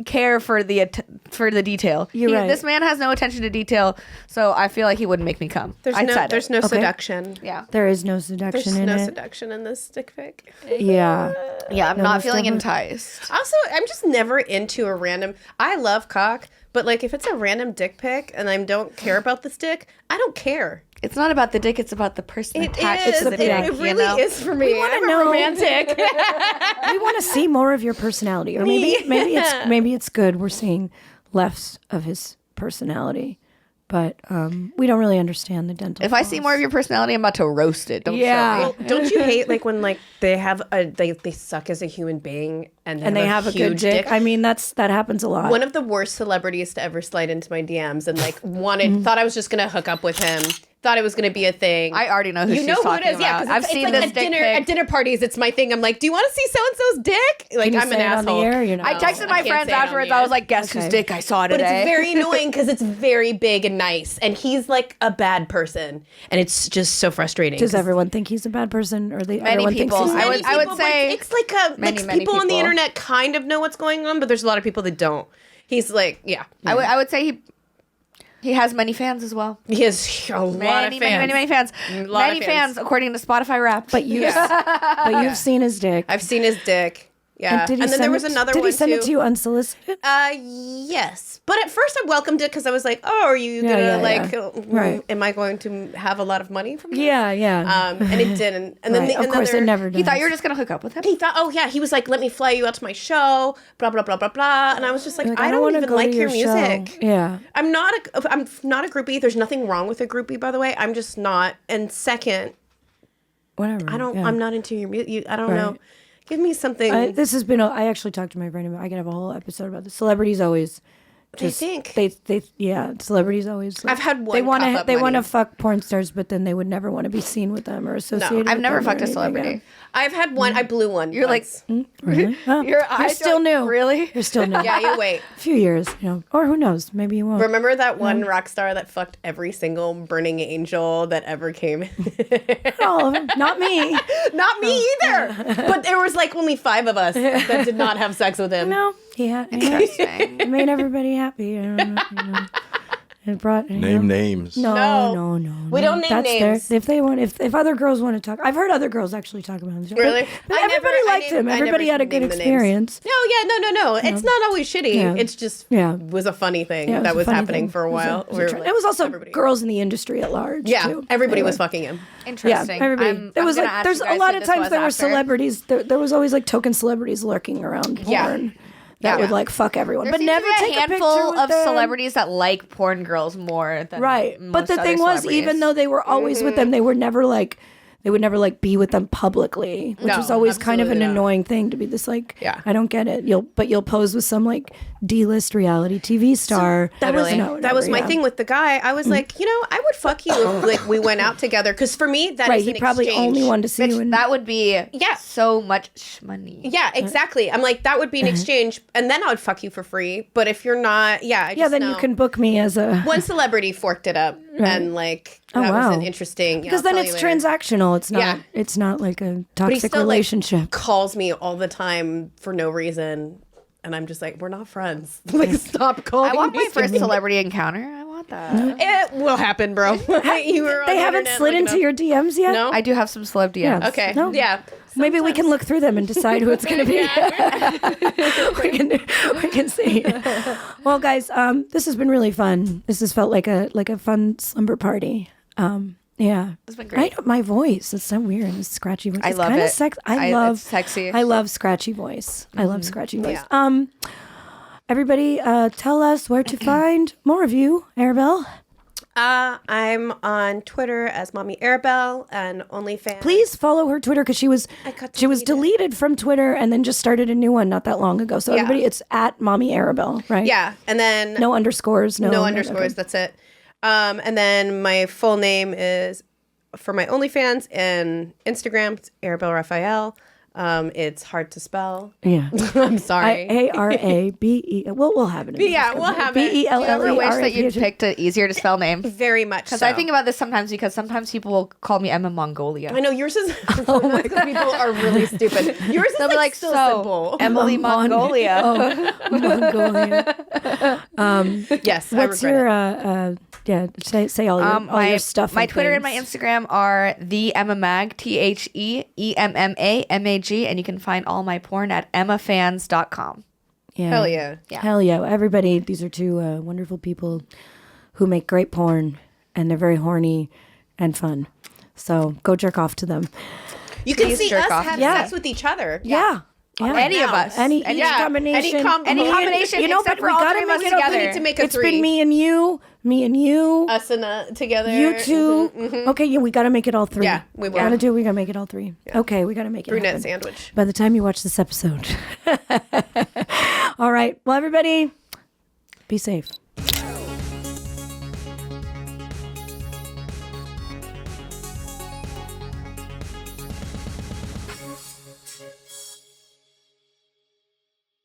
care for the detail. You're right. This man has no attention to detail, so I feel like he wouldn't make me come. There's I'd no seduction. Yeah, There is no seduction There's in no it. seduction in this dick pic. Yeah. yeah, I'm No, not most feeling definitely. enticed. Also, I'm just never into a random. I love cock, but like if it's a random dick pic and I don't care about this dick, I don't care. It's not about the dick; it's about the person It attached is. to the dick. It really is for me. wanna I'm know- a romantic. We want to see more of your personality, or maybe it's good we're seeing less of his personality, but we don't really understand the dental. If I see more of your personality, I'm about to roast it. Don't Yeah. show me. Don't you hate like when like they have they suck as a human being and they have a good huge dick. I mean, that happens a lot. One of the worst celebrities to ever slide into my DMs and like Mm-hmm. thought I was just gonna hook up with him. Thought it was gonna be a thing. I already know who you she's know who it talking is, yeah. about. 'Cause I've it's seen like this at dick dinner pic. at dinner parties. It's my thing. I'm like, do you want to see so and so's dick? Like you I'm say an it on the asshole. air? You're not- I texted my can't friends say it on afterwards. the I air. was like, "Guess whose Okay. dick I saw But today?" it's very annoying because it's very big and nice, and he's like a bad person, and it's just so frustrating. Does 'cause everyone think he's a bad person, or Many everyone thinks people. he's I many would- I would people, but say it's like many people on the people. internet kind of know what's going on, but there's a lot of people that don't. He's like, yeah, I would say he has many fans as well. he has a lot of Many fans. fans. lot Many of fans, fans. according to Spotify Wrapped. But you've seen his dick. I've seen his dick. Yeah, And did he then send there was it- another Did one he send too. it to you unsolicited? Yes, but at first I welcomed it because I was like, "Oh, are you gonna yeah, like? yeah. Right. Am I going to have a lot of money from this?" Yeah, yeah. And it didn't. And then Right. the Of course, it never does. he thought you were just gonna hook up with him. He thought, oh yeah, he was like, let me fly you out to my show, blah blah blah blah blah, and I was just like, I don't wanna even go like to your show. music. Yeah. I'm not a groupie. There's nothing wrong with a groupie, by the way. I'm just not. And second, Whatever. yeah. I'm not into your music. I don't know. Right. Give me something. This has been. I actually talked to my friend about. I could have a whole episode about this. Celebrities always. They think. They yeah. Celebrities always. I've had one They want cough to. up They want to money. fuck porn stars, but then they would never want to be seen with them or associated. I've with never them or fucked a anything, celebrity. yeah. I've had one. I blew one. You're like, once. Really? Oh, Your you're eyes still are- new. Really? You're still new. Yeah, you wait. A few years, or who knows? Maybe you won't. Remember that one rock star that fucked every single burning angel that ever came? All of them. Not me. Not me either. But there was like only 5 of us that did not have sex with him. No, he had. Interesting. It made everybody happy. I don't know. It brought Name names. No, No. no. We don't name That's names. If they want, if other girls want to talk, I've heard other girls actually talk about him. Really? But I everybody never- I liked never- him. I Everybody never had a good named the names. experience. No, yeah, no. It's not always shitty. Yeah. It's just Yeah. was a funny thing Yeah, it was that a was funny happening thing. for a while. It was, We were it was also everybody- girls in the industry at large. Yeah, too. everybody was Anyway. fucking him. Yeah, Interesting. everybody. There was I'm like, gonna ask there's you a guys lot who of this times was there were after. celebrities. There was always like token celebrities lurking around porn. Yeah. That Yeah. would like fuck everyone, There but seems never to be take a handful picture with of them. celebrities that like porn girls more than Right. most But the other thing was, celebrities. even though they were always with them, they would never like be with them publicly, which No, was always kind of an absolutely not. annoying thing to be this like, Yeah. I don't get it. You'll pose with some like D-list reality TV star. That was Totally. that was my yeah. thing with the guy. I was like, I would fuck you if like we went out together. Because for me, that Right. is He an probably exchange. only wanted to see you. Bitch, In, that would be Yeah. so much money. Yeah, exactly. I'm like, that would be an exchange, and then I would fuck you for free. But if you're not, I yeah. just Then know. you can book me as a. One celebrity forked it up, and like Oh, that was wow. an interesting. Because then it's transactional. It's not. Yeah. It's not like a But he toxic still relationship. like calls me all the time for no reason, and I'm just like, we're not friends. Like, stop calling. I want me. my first celebrity encounter. I want that. It will happen, bro. You were on They the haven't internet slid looking into up- your DMs yet. No. I do have some celeb DMs. Yeah. Okay. No. Yeah. Maybe we can look through them and decide who it's going to be. we can see. Well, guys, this has been really fun. This has felt like a fun slumber party. Yeah. It's been great. My voice is so weird. It's scratchy voice. I It's love kinda it. love It's sexy. I love scratchy voice. I love scratchy voice. Yeah. Everybody, tell us where to find more of you, Arabelle. I'm on Twitter as Mommy Arabelle and OnlyFans. Please follow her Twitter because she was got deleted from Twitter and then just started a new one not that long ago. So everybody, it's at Mommy Arabelle, right? Yeah, and then No underscores. no underscores. That's it. And then my full name is for my OnlyFans and Instagram. It's Arabelle Raphael. It's hard to spell. Yeah. I'm sorry. Arabe. We'll have it. Yeah, we'll have it. Do you ever wish that you'd BELLERAPH. picked an easier to spell name? Very much Because so. I think about this sometimes because sometimes people will call me Emma Mongolia. I know yours is. Oh my god, people are really stupid. Yours is They'll be like, so so simple. Emily Mongolia. Mongolia. Yes, What's I regret your it. say all your stuff? My and Twitter and things. my Instagram are the Emma Mag, TheEmmamag, and you can find all my porn at emmafans.com. Yeah. Hell yeah. Hell yeah. Everybody, these are two wonderful people who make great porn and they're very horny and fun. So go jerk off to them. You can Please see jerk us off. have Yeah. sex with each other. Yeah. Yeah. Any of us. Any Yeah. combination. Any combination, You know, except but for we all gotta three of us make it together. We need to make a It's three. been me and you, us and together. you 2. Okay, yeah, we gotta make it all 3. Yeah, we will. We gotta make it all 3. Okay, we gotta make it Brunette happen. sandwich. By the time you watch this episode. All right. Well, everybody, be safe.